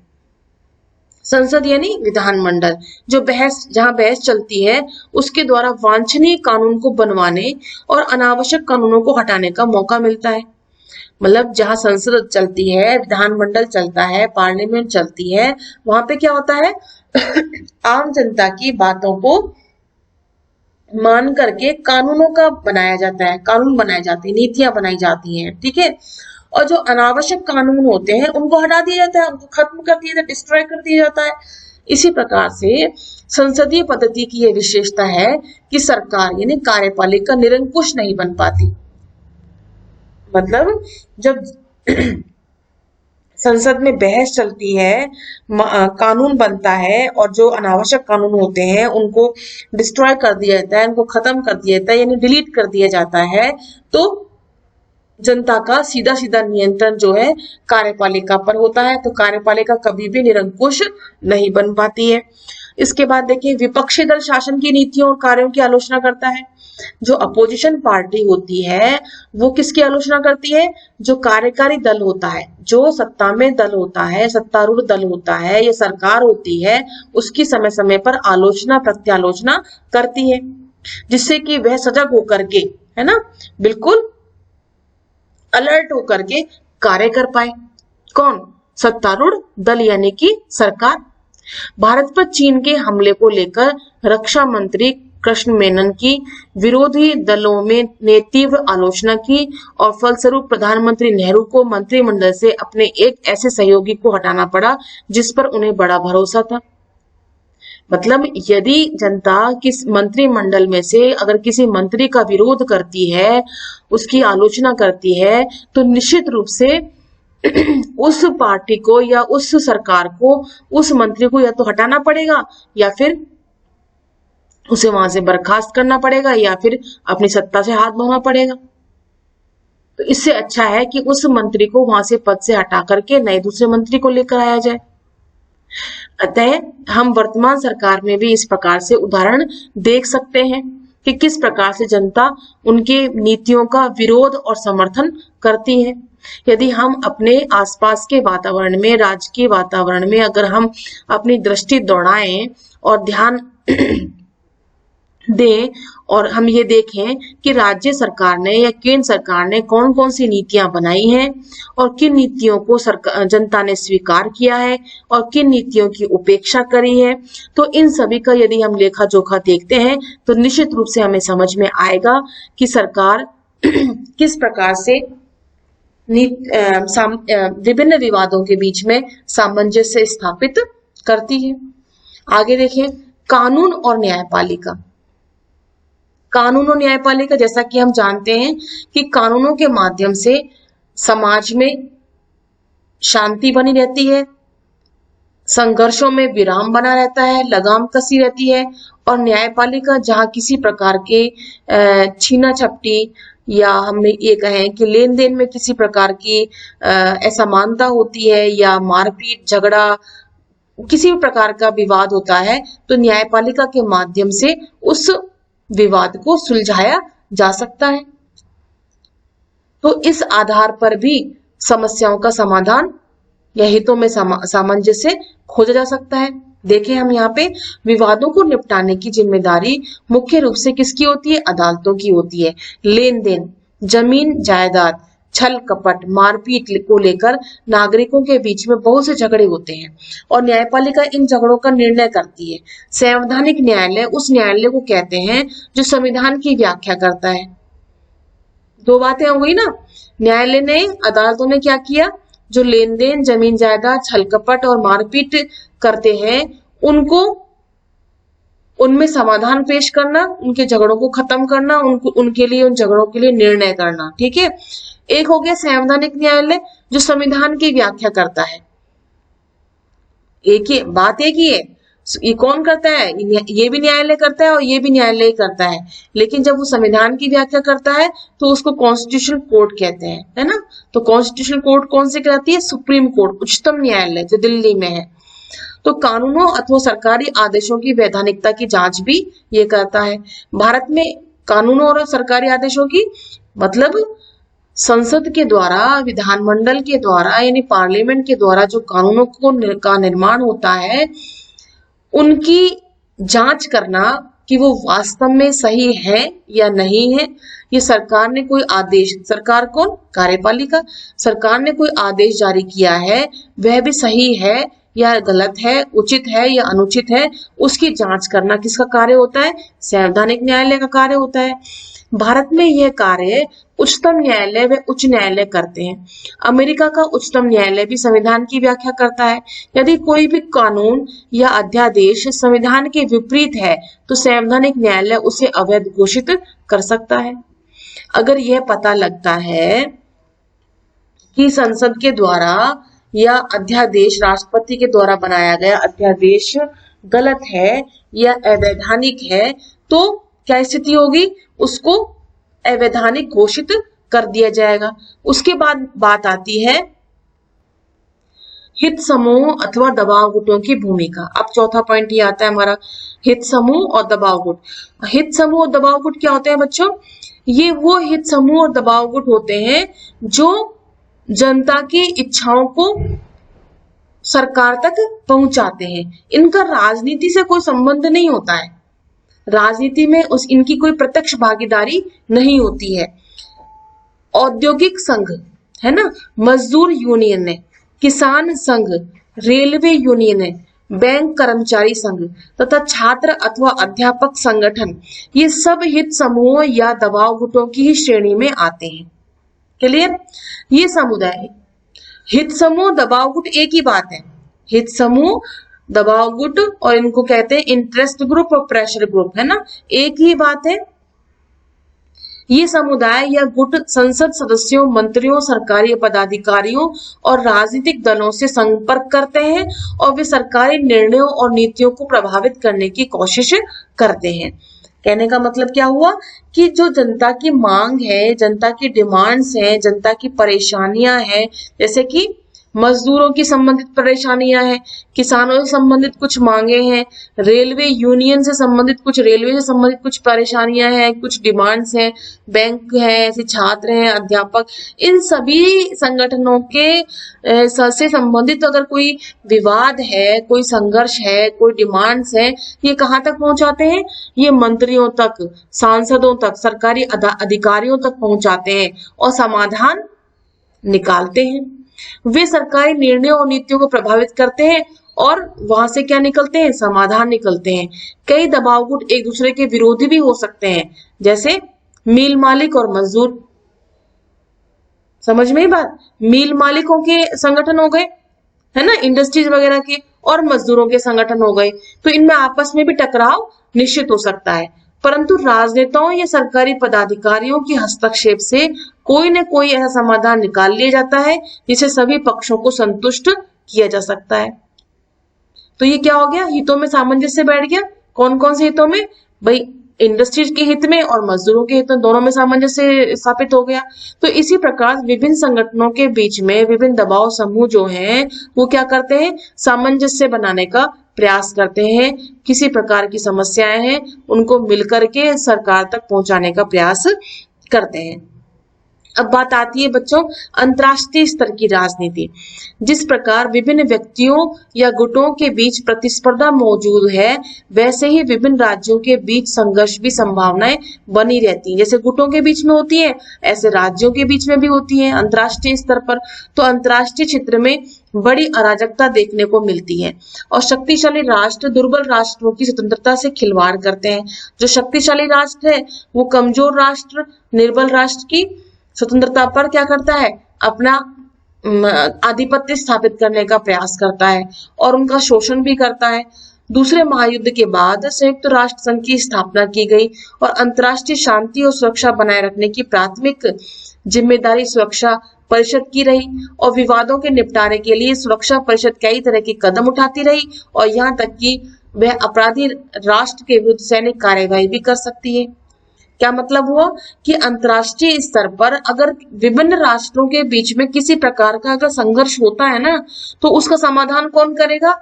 संसद यानी विधानमंडल, जहां बहस चलती है, उसके द्वारा वांछनीय कानून को बनवाने और अनावश्यक कानूनों को हटाने का मौका मिलता है। मतलब जहां संसद चलती है, विधानमंडल चलता है, पार्लियामेंट चलती है, वहां पे क्या होता है आम जनता की बातों को मान करके कानूनों का बनाया जाता है, कानून बनाए जाते हैं, नीतियां बनाई जाती हैं। ठीक है, और जो अनावश्यक कानून होते हैं उनको हटा दिया जाता है, उनको खत्म कर दिया जाता है, डिस्ट्रॉय कर दिया जाता है। इसी प्रकार से संसदीय पद्धति की यह विशेषता है कि सरकार यानी कार्यपालिका निरंकुश नहीं बन पाती। मतलब जब संसद में बहस चलती है, कानून बनता है और जो अनावश्यक कानून होते हैं उनको डिस्ट्रॉय कर दिया जाता है, उनको खत्म कर दिया जाता है यानी डिलीट कर दिया जाता है, तो जनता का सीधा सीधा नियंत्रण जो है कार्यपालिका पर होता है, तो कार्यपालिका कभी भी निरंकुश नहीं बन पाती है। इसके बाद देखिए विपक्षी दल शासन की नीतियों और कार्यों की आलोचना करता है। जो अपोजिशन पार्टी होती है वो किसकी आलोचना करती है, जो कार्यकारी दल होता है, जो सत्ता में दल होता है, सत्तारूढ़ दल होता है, ये सरकार होती है, उसकी समय समय पर आलोचना प्रत्यालोचना करती है, जिससे कि वह सजग होकर के, है ना, बिल्कुल अलर्ट होकर के कार्य कर पाए। कौन, सत्तारूढ़ दल यानी कि सरकार। भारत पर चीन के हमले को लेकर रक्षा मंत्री कृष्ण मेनन की विरोधी दलों में ने तीव्र आलोचना की और फलस्वरूप प्रधानमंत्री नेहरू को मंत्रिमंडल से अपने एक ऐसे सहयोगी को हटाना पड़ा जिस पर उन्हें बड़ा भरोसा था। मतलब यदि जनता किस मंत्रिमंडल में से अगर किसी मंत्री का विरोध करती है, उसकी आलोचना करती है, तो निश्चित रूप से उस पार्टी को या उस सरकार को, उस मंत्री को या तो हटाना पड़ेगा या फिर उसे वहां से बर्खास्त करना पड़ेगा या फिर अपनी सत्ता से हाथ धोना पड़ेगा। तो इससे अच्छा है कि उस मंत्री को वहां से पद से हटा करके नए दूसरे मंत्री को लेकर आया जाए। अतः हम वर्तमान सरकार में भी इस प्रकार से उदाहरण देख सकते हैं कि किस प्रकार से जनता उनके नीतियों का विरोध और समर्थन करती है। यदि हम अपने आसपास के वातावरण में, राज्य के वातावरण में अगर हम अपनी दृष्टि दौड़ाएं और ध्यान दें और हम ये देखें कि राज्य सरकार ने या केंद्र सरकार ने कौन कौन सी नीतियां बनाई हैं और किन नीतियों को जनता ने स्वीकार किया है और किन नीतियों की उपेक्षा करी है, तो इन सभी का यदि हम लेखा जोखा देखते हैं तो निश्चित रूप से हमें समझ में आएगा कि सरकार किस प्रकार से विभिन्न विवादों के बीच में सामंजस्य स्थापित करती है। आगे देखें कानून और न्यायपालिका। कानून और न्यायपालिका, जैसा कि हम जानते हैं कि कानूनों के माध्यम से समाज में शांति बनी रहती है, संघर्षों में विराम बना रहता है, लगाम कसी रहती है, और न्यायपालिका जहां किसी प्रकार के छीना झपटी या हम ये कहें कि लेन देन में किसी प्रकार की असमानता होती है या मारपीट झगड़ा किसी भी प्रकार का विवाद होता है, तो न्यायपालिका के माध्यम से उस विवाद को सुलझाया जा सकता है। तो इस आधार पर भी समस्याओं का समाधान या हितों में सामंजस्य खोजा जा सकता है। देखें हम यहाँ पे विवादों को निपटाने की जिम्मेदारी मुख्य रूप से किसकी होती है? अदालतों की होती है। लेन देन, जमीन जायदाद, छल कपट, मारपीट को लेकर नागरिकों के बीच में बहुत से झगड़े होते हैं और न्यायपालिका इन झगड़ों का निर्णय करती है। संवैधानिक न्यायालय उस न्यायालय को कहते हैं जो संविधान की व्याख्या करता है। दो बातें हो गई ना, न्यायालय ने, अदालतों ने क्या किया? जो लेन देन, जमीन जायदाद, छल कपट और मारपीट करते हैं उनको, उनमें समाधान पेश करना, उनके झगड़ों को खत्म करना, उनके लिए, उन झगड़ों के लिए निर्णय करना। ठीक है, एक हो गया संवैधानिक न्यायालय जो संविधान की व्याख्या करता है। एक ही बात, एक ही है। ये कौन करता है? ये भी न्यायालय करता है और ये भी न्यायालय करता है। लेकिन जब वो संविधान की व्याख्या करता है तो उसको कॉन्स्टिट्यूशनल कोर्ट कहते हैं, है ना। तो कॉन्स्टिट्यूशनल कोर्ट कौन सी कहलाती है? सुप्रीम कोर्ट, उच्चतम न्यायालय जो दिल्ली में है। तो कानूनों अथवा सरकारी आदेशों की वैधानिकता की जांच भी ये करता है। भारत में कानूनों और सरकारी आदेशों की मतलब संसद के द्वारा, विधानमंडल के द्वारा यानी पार्लियामेंट के द्वारा जो कानूनों का निर्माण होता है उनकी जांच करना कि वो वास्तव में सही है या नहीं है। ये सरकार ने कोई आदेश, सरकार कौन? कार्यपालिका। सरकार ने कोई आदेश जारी किया है, वह भी सही है या गलत है, उचित है या अनुचित है, उसकी जांच करना किसका कार्य होता है? संवैधानिक न्यायालय का कार्य होता है। भारत में यह कार्य उच्चतम न्यायालय व उच्च न्यायालय करते हैं। अमेरिका का उच्चतम न्यायालय भी संविधान की व्याख्या करता है। यदि कोई भी कानून या अध्यादेश संविधान के विपरीत है तो संवैधानिक न्यायालय उसे अवैध घोषित कर सकता है। अगर यह पता लगता है कि संसद के द्वारा या अध्यादेश, राष्ट्रपति के द्वारा बनाया गया अध्यादेश गलत है या अवैधानिक है तो क्या स्थिति होगी? उसको अवैधानिक घोषित कर दिया जाएगा। उसके बाद बात आती है हित समूह अथवा दबाव गुटों की भूमिका। अब चौथा पॉइंट ये आता है हमारा, हित समूह और दबाव गुट। हित समूह और दबाव गुट क्या होते हैं बच्चों? ये वो हित समूह और दबाव गुट होते हैं जो जनता की इच्छाओं को सरकार तक पहुंचाते हैं। इनका राजनीति से कोई संबंध नहीं होता है, राजनीति में इनकी कोई प्रत्यक्ष भागीदारी नहीं होती है। औद्योगिक संघ है ना, मजदूर यूनियन है, किसान संघ, रेलवे यूनियन है, बैंक कर्मचारी संघ तथा छात्र अथवा अध्यापक संगठन, ये सब हित समूह या दबाव गुटों की ही श्रेणी में आते हैं। क्लियर? ये समुदाय, हित समूह, दबाव गुट एक ही बात है। हित समूह, दबाव गुट और इनको कहते हैं इंटरेस्ट ग्रुप और प्रेशर ग्रुप, है ना, एक ही बात है। ये समुदाय या गुट संसद सदस्यों, मंत्रियों, सरकारी पदाधिकारियों और राजनीतिक दलों से संपर्क करते हैं और वे सरकारी निर्णयों और नीतियों को प्रभावित करने की कोशिश करते हैं। कहने का मतलब क्या हुआ कि जो जनता की मांग है, जनता की डिमांड्स हैं, जनता की परेशानियां हैं, जैसे कि मजदूरों की संबंधित परेशानियां हैं, किसानों से संबंधित कुछ मांगे हैं, रेलवे यूनियन से संबंधित कुछ, रेलवे से संबंधित कुछ परेशानियां हैं, कुछ डिमांड्स हैं, बैंक है, ऐसे छात्र हैं, अध्यापक, इन सभी संगठनों के से संबंधित अगर कोई विवाद है, कोई संघर्ष है, कोई डिमांड्स है, ये कहाँ तक पहुंचाते हैं? ये मंत्रियों तक, सांसदों तक, सरकारी अधिकारियों तक पहुंचाते हैं और समाधान निकालते हैं। वे सरकारी निर्णयों और नीतियों को प्रभावित करते हैं और वहां से क्या निकलते हैं? समाधान निकलते हैं। कई दबाव गुट एक दूसरे के विरोधी भी हो सकते हैं, जैसे मिल मालिक और मजदूर। समझ में ही बात? मिल मालिकों के संगठन हो गए, है ना, इंडस्ट्रीज वगैरह के, और मजदूरों के संगठन हो गए, तो इनमें आपस में भी टकराव निश्चित हो सकता है। परंतु राजनेताओं या सरकारी पदाधिकारियों के हस्तक्षेप से कोई न कोई ऐसा समाधान निकाल लिया जाता है जिसे सभी पक्षों को संतुष्ट किया जा सकता है। तो ये क्या हो गया? हितों में सामंजस्य बैठ गया। कौन कौन से हितों में? भाई इंडस्ट्रीज के हित में और मजदूरों के हित में, दोनों में सामंजस्य स्थापित हो गया। तो इसी प्रकार विभिन्न संगठनों के बीच में विभिन्न दबाव समूह जो हैं वो क्या करते हैं? सामंजस्य बनाने का प्रयास करते हैं, किसी प्रकार की समस्याएं हैं उनको मिलकर के सरकार तक पहुंचाने का प्रयास करते हैं। अब बात आती है बच्चों अंतर्राष्ट्रीय स्तर की राजनीति। जिस प्रकार विभिन्न व्यक्तियों या गुटों के बीच प्रतिस्पर्धा मौजूद है, वैसे ही विभिन्न राज्यों के बीच संघर्ष भी संभावनाएं बनी रहती हैं। जैसे गुटों के बीच में होती है, ऐसे राज्यों के बीच में भी होती है अंतर्राष्ट्रीय स्तर पर। तो अंतर्राष्ट्रीय क्षेत्र में बड़ी अराजकता देखने को मिलती है और शक्तिशाली राष्ट्र दुर्बल राष्ट्रों की स्वतंत्रता से खिलवाड़ करते हैं। जो शक्तिशाली राष्ट्र है वो कमजोर राष्ट्र, निर्बल राष्ट्र की स्वतंत्रता पर क्या करता है, अपना आधिपत्य स्थापित करने का प्रयास करता है और उनका शोषण भी करता है। दूसरे महायुद्ध के बाद संयुक्त राष्ट्र संघ की स्थापना की गई और अंतर्राष्ट्रीय शांति और सुरक्षा बनाए रखने की प्राथमिक जिम्मेदारी सुरक्षा परिषद की रही और विवादों के निपटारे के लिए सुरक्षा परिषद कई तरह के कदम उठाती रही और यहाँ तक कि वह अपराधी राष्ट्र के विरुद्ध सैनिक कार्यवाही भी कर सकती है। क्या मतलब हुआ कि अंतर्राष्ट्रीय स्तर पर अगर विभिन्न राष्ट्रों के बीच में किसी प्रकार का अगर संघर्ष होता है ना, तो उसका समाधान कौन करेगा?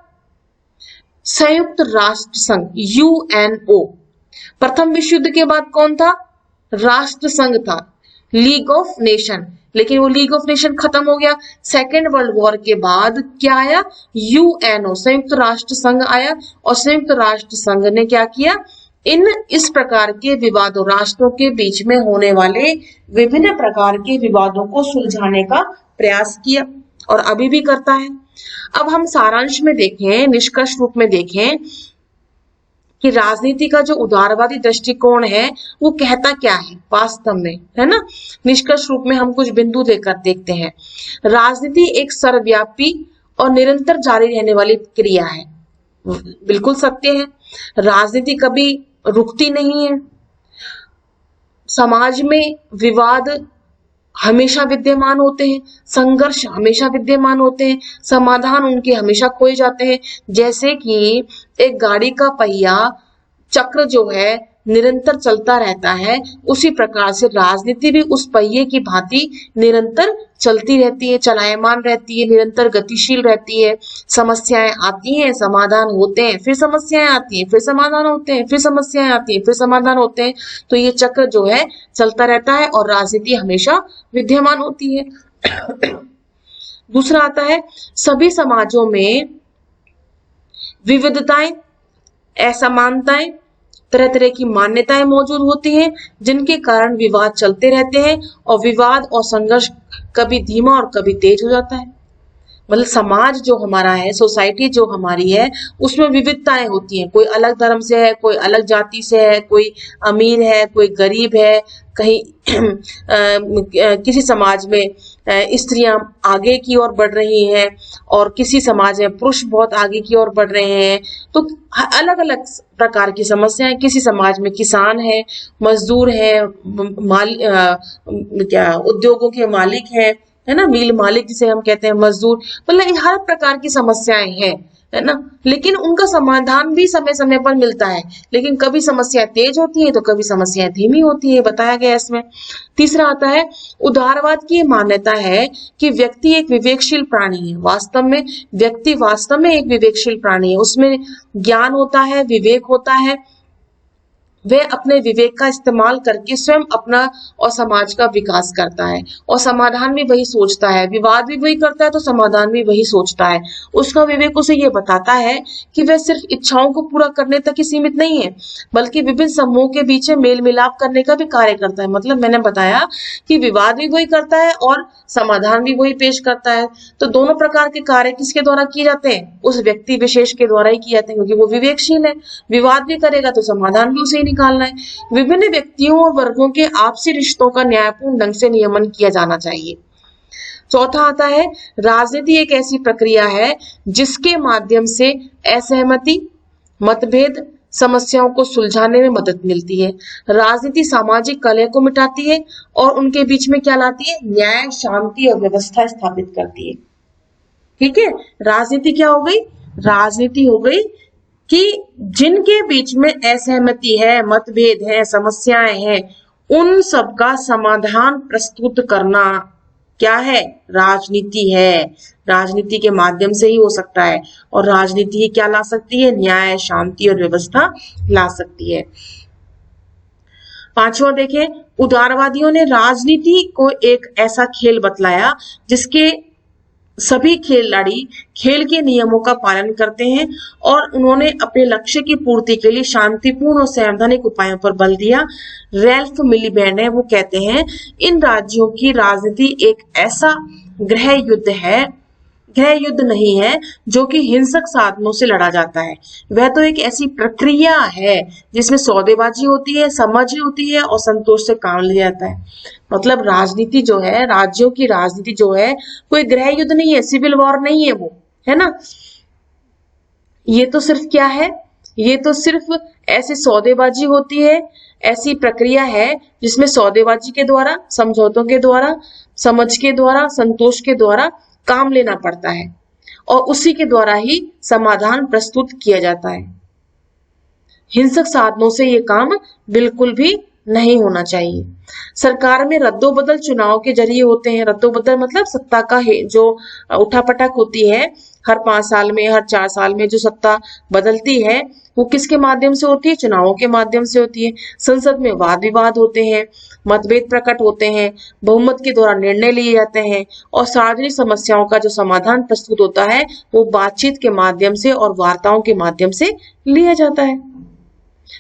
संयुक्त राष्ट्र संघ, यूएनओ। प्रथम विश्व युद्ध के बाद कौन था? राष्ट्र संघ था, लीग ऑफ नेशन। लेकिन वो लीग ऑफ नेशन खत्म हो गया। सेकेंड वर्ल्ड वॉर के बाद क्या आया? यूएनओ, संयुक्त राष्ट्र संघ आया और संयुक्त राष्ट्र संघ ने क्या किया? इस प्रकार के विवादों, राष्ट्रों के बीच में होने वाले विभिन्न प्रकार के विवादों को सुलझाने का प्रयास किया और अभी भी करता है। अब हम सारांश में देखें, निष्कर्ष रूप में देखें कि राजनीति का जो उदारवादी दृष्टिकोण है वो कहता क्या है वास्तव में, है ना। निष्कर्ष रूप में हम कुछ बिंदु देकर देखते हैं। राजनीति एक सर्वव्यापी और निरंतर जारी रहने वाली क्रिया है। बिल्कुल सत्य है, राजनीति कभी रुकती नहीं है। समाज में विवाद हमेशा विद्यमान होते हैं, संघर्ष हमेशा विद्यमान होते हैं, समाधान उनके हमेशा खोए जाते हैं। जैसे कि एक गाड़ी का पहिया चक्र जो है निरंतर चलता रहता है, उसी प्रकार से राजनीति भी उस पहिए की भांति निरंतर चलती रहती है, चलायमान रहती है, निरंतर गतिशील रहती है। समस्याएं आती हैं, समाधान होते हैं, फिर समस्याएं आती हैं, फिर समाधान होते हैं, फिर समस्याएं आती हैं, फिर समाधान होते हैं। तो ये चक्र जो है चलता रहता है और राजनीति हमेशा विद्यमान होती है। दूसरा आता है, सभी समाजों में विविधताएं, असमानताएं, तरह तरह की मान्यताएं मौजूद होती हैं, जिनके कारण विवाद चलते रहते हैं और विवाद और संघर्ष कभी धीमा और कभी तेज हो जाता है। मतलब समाज जो हमारा है, सोसाइटी जो हमारी है, उसमें विविधताएं होती हैं। कोई अलग धर्म से है, कोई अलग जाति से है, कोई अमीर है, कोई गरीब है, कहीं किसी समाज में स्त्रियां आगे की ओर बढ़ रही हैं और किसी समाज में पुरुष बहुत आगे की ओर बढ़ रहे हैं। तो अलग अलग प्रकार की समस्याएं, किसी समाज में किसान है, मजदूर है, उद्योगों के मालिक है ना, मिल मालिक जिसे हम कहते हैं, मजदूर, मतलब हर प्रकार की समस्याएं हैं, है ना। लेकिन उनका समाधान भी समय समय पर मिलता है, लेकिन कभी समस्याएं तेज होती हैं तो कभी समस्याएं धीमी होती है, बताया गया इसमें। तीसरा आता है, उदारवाद की मान्यता है कि व्यक्ति एक विवेकशील प्राणी है। वास्तव में व्यक्ति वास्तव में एक विवेकशील प्राणी है, उसमें ज्ञान होता है, विवेक होता है। वह अपने विवेक का इस्तेमाल करके स्वयं अपना और समाज का विकास करता है और समाधान भी वही सोचता है, विवाद भी वही करता है तो समाधान भी वही सोचता है। उसका विवेक उसे ये बताता है कि वह सिर्फ इच्छाओं को पूरा करने तक ही सीमित नहीं है, बल्कि विभिन्न समूहों के बीच मेल मिलाप करने का भी कार्य करता है। मतलब मैंने बताया कि विवाद भी वही करता है और समाधान भी वही पेश करता है। तो दोनों प्रकार के कार्य किसके द्वारा किए जाते हैं? उस व्यक्ति विशेष के द्वारा ही किए जाते हैं, क्योंकि वो विवेकशील है। विवाद भी करेगा तो समाधान भी उसे निकालना है। विभिन्न व्यक्तियों और वर्गों के आपसी रिश्तों का न्यायपूर्ण ढंग से नियमन किया जाना चाहिए। चौथा आता है, राजनीति एक ऐसी प्रक्रिया है जिसके माध्यम से असहमति, मतभेद, समस्याओं को सुलझाने में मदद मिलती है। राजनीति सामाजिक कलह को मिटाती है और उनके बीच में क्या लाती है? न्याय, शांति और व्यवस्था स्थापित करती है। ठीक है, राजनीति क्या हो गई? राजनीति हो गई कि जिनके बीच में असहमति है, मतभेद है, समस्याएं हैं, उन सब का समाधान प्रस्तुत करना। क्या है? राजनीति है। राजनीति के माध्यम से ही हो सकता है, और राजनीति ही क्या ला सकती है? न्याय, शांति और व्यवस्था ला सकती है। पांचवा देखें, उदारवादियों ने राजनीति को एक ऐसा खेल बतलाया जिसके सभी खिलाड़ी खेल के नियमों का पालन करते हैं, और उन्होंने अपने लक्ष्य की पूर्ति के लिए शांतिपूर्ण और संवैधानिक उपायों पर बल दिया। रैल्फ मिलीबैंड है, वो कहते हैं इन राज्यों की राजनीति एक ऐसा गृह युद्ध नहीं है जो कि हिंसक साधनों से लड़ा जाता है। वह तो एक ऐसी प्रक्रिया है जिसमें सौदेबाजी होती है, समझ होती है और संतोष से काम लिया जाता है। मतलब राजनीति जो है, राज्यों की राजनीति जो है, कोई गृह युद्ध नहीं है, सिविल वॉर नहीं है वो, है ना। ये तो सिर्फ क्या है? ये तो सिर्फ ऐसी सौदेबाजी होती है, ऐसी प्रक्रिया है जिसमें सौदेबाजी के द्वारा, समझौतों के द्वारा, समझ के द्वारा, संतोष के द्वारा काम लेना पड़ता है, और उसी के द्वारा ही समाधान प्रस्तुत किया जाता है। हिंसक साधनों से ये काम बिल्कुल भी नहीं होना चाहिए। सरकार में रद्दोबदल चुनाव के जरिए होते हैं। रद्दोबदल मतलब सत्ता का जो उठापटक होती है, हर 5 साल में, हर 4 साल में जो सत्ता बदलती है, वो किसके माध्यम से होती है? चुनावों के माध्यम से होती है। संसद में वाद विवाद होते हैं, मतभेद प्रकट होते हैं, बहुमत के द्वारा निर्णय लिए जाते हैं, और सार्वजनिक समस्याओं का जो समाधान प्रस्तुत होता है वो बातचीत के माध्यम से और वार्ताओं के माध्यम से लिया जाता है।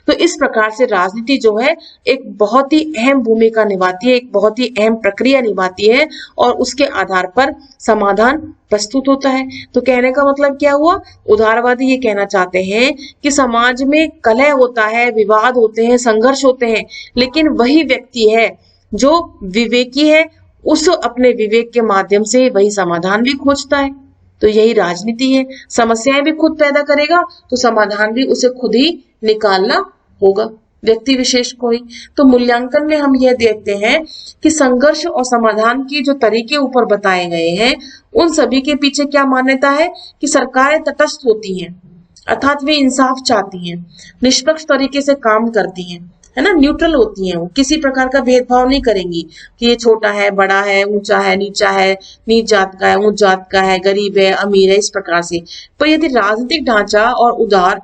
तो इस प्रकार से राजनीति जो है एक बहुत ही अहम भूमिका निभाती है, एक बहुत ही अहम प्रक्रिया निभाती है, और उसके आधार पर समाधान प्रस्तुत होता है। तो कहने का मतलब क्या हुआ? उदारवादी ये कहना चाहते हैं कि समाज में कलह होता है, विवाद होते हैं, संघर्ष होते हैं, लेकिन वही व्यक्ति है जो विवेकी है, उस अपने विवेक के माध्यम से वही समाधान भी खोजता है। तो यही राजनीति है। समस्याएं भी खुद पैदा करेगा, तो समाधान भी उसे खुद ही निकालना होगा, व्यक्ति विशेष को ही। तो मूल्यांकन में हम यह देखते हैं कि संघर्ष और समाधान के जो तरीके ऊपर बताए गए हैं, उन सभी के पीछे क्या मान्यता है कि सरकारें तटस्थ होती हैं, अर्थात वे इंसाफ चाहती हैं, निष्पक्ष तरीके से काम करती हैं, है ना, न्यूट्रल होती हैं, वो किसी प्रकार का भेदभाव नहीं करेंगी कि ये छोटा है, बड़ा है, ऊंचा है, नीचा है, नीच जात का है, ऊंच जात का है, गरीब है, अमीर है, इस प्रकार से। पर यदि राजनीतिक ढांचा और उदार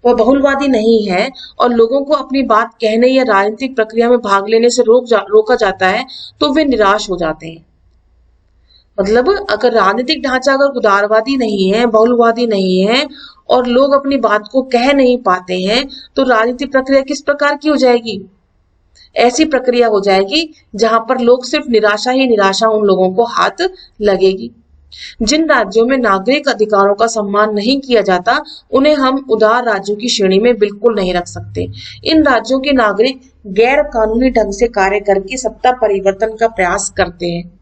वह बहुलवादी नहीं है और लोगों को अपनी बात कहने या राजनीतिक प्रक्रिया में भाग लेने से रोका जाता है, तो वे निराश हो जाते हैं। मतलब अगर राजनीतिक ढांचा अगर उदारवादी नहीं है, बहुलवादी नहीं है, और लोग अपनी बात को कह नहीं पाते हैं, तो राजनीतिक प्रक्रिया किस प्रकार की हो जाएगी? ऐसी प्रक्रिया हो जाएगी जहां पर लोग सिर्फ निराशा ही निराशा उन लोगों को हाथ लगेगी। जिन राज्यों में नागरिक अधिकारों का सम्मान नहीं किया जाता, उन्हें हम उदार राज्यों की श्रेणी में बिल्कुल नहीं रख सकते। इन राज्यों के नागरिक गैर कानूनी ढंग से कार्य करके सत्ता परिवर्तन का प्रयास करते हैं।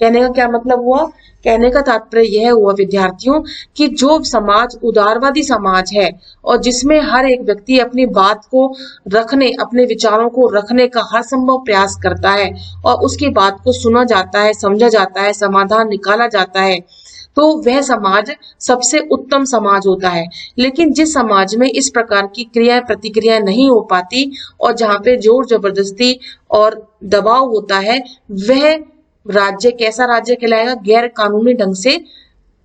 कहने का क्या मतलब हुआ? कहने का तात्पर्य यह हुआ विद्यार्थियों कि जो समाज उदारवादी समाज है और जिसमें हर एक व्यक्ति अपनी बात को रखने, अपने विचारों को रखने का हर संभव प्रयास करता है और उसकी बात को सुना जाता है, समझा जाता है, समाधान निकाला जाता है, तो वह समाज सबसे उत्तम समाज होता है। लेकिन जिस समाज में इस प्रकार की क्रिया प्रतिक्रिया नहीं हो पाती और जहाँ पे जोर जबरदस्ती और दबाव होता है, वह राज्य कैसा राज्य कहलाएगा? गैर कानूनी ढंग से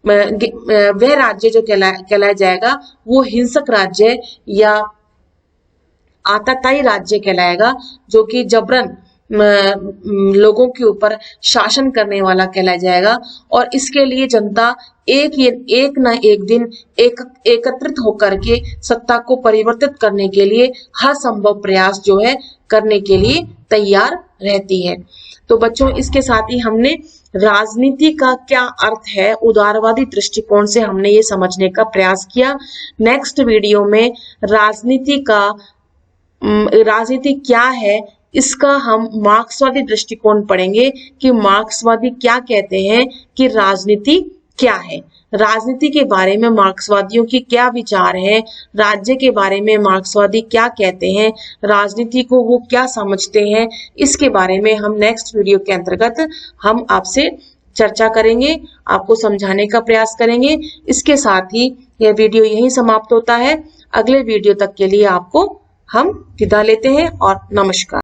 वह राज्य जो कहलाया जाएगा वो हिंसक राज्य या आतताई राज्य कहलाएगा, जो कि जबरन लोगों के ऊपर शासन करने वाला कहलाया जाएगा। और इसके लिए जनता एक न एक दिन एकत्रित होकर के सत्ता को परिवर्तित करने के लिए हर संभव प्रयास जो है करने के लिए तैयार रहती है। तो बच्चों, इसके साथ ही हमने राजनीति का क्या अर्थ है उदारवादी दृष्टिकोण से हमने ये समझने का प्रयास किया। नेक्स्ट वीडियो में राजनीति क्या है इसका हम मार्क्सवादी दृष्टिकोण पढ़ेंगे कि मार्क्सवादी क्या कहते हैं कि राजनीति क्या है, राजनीति के बारे में मार्क्सवादियों की क्या विचार है, राज्य के बारे में मार्क्सवादी क्या कहते हैं, राजनीति को वो क्या समझते हैं, इसके बारे में हम नेक्स्ट वीडियो के अंतर्गत हम आपसे चर्चा करेंगे, आपको समझाने का प्रयास करेंगे। इसके साथ ही यह वीडियो यहीं समाप्त होता है। अगले वीडियो तक के लिए आपको हम विदा लेते हैं और नमस्कार।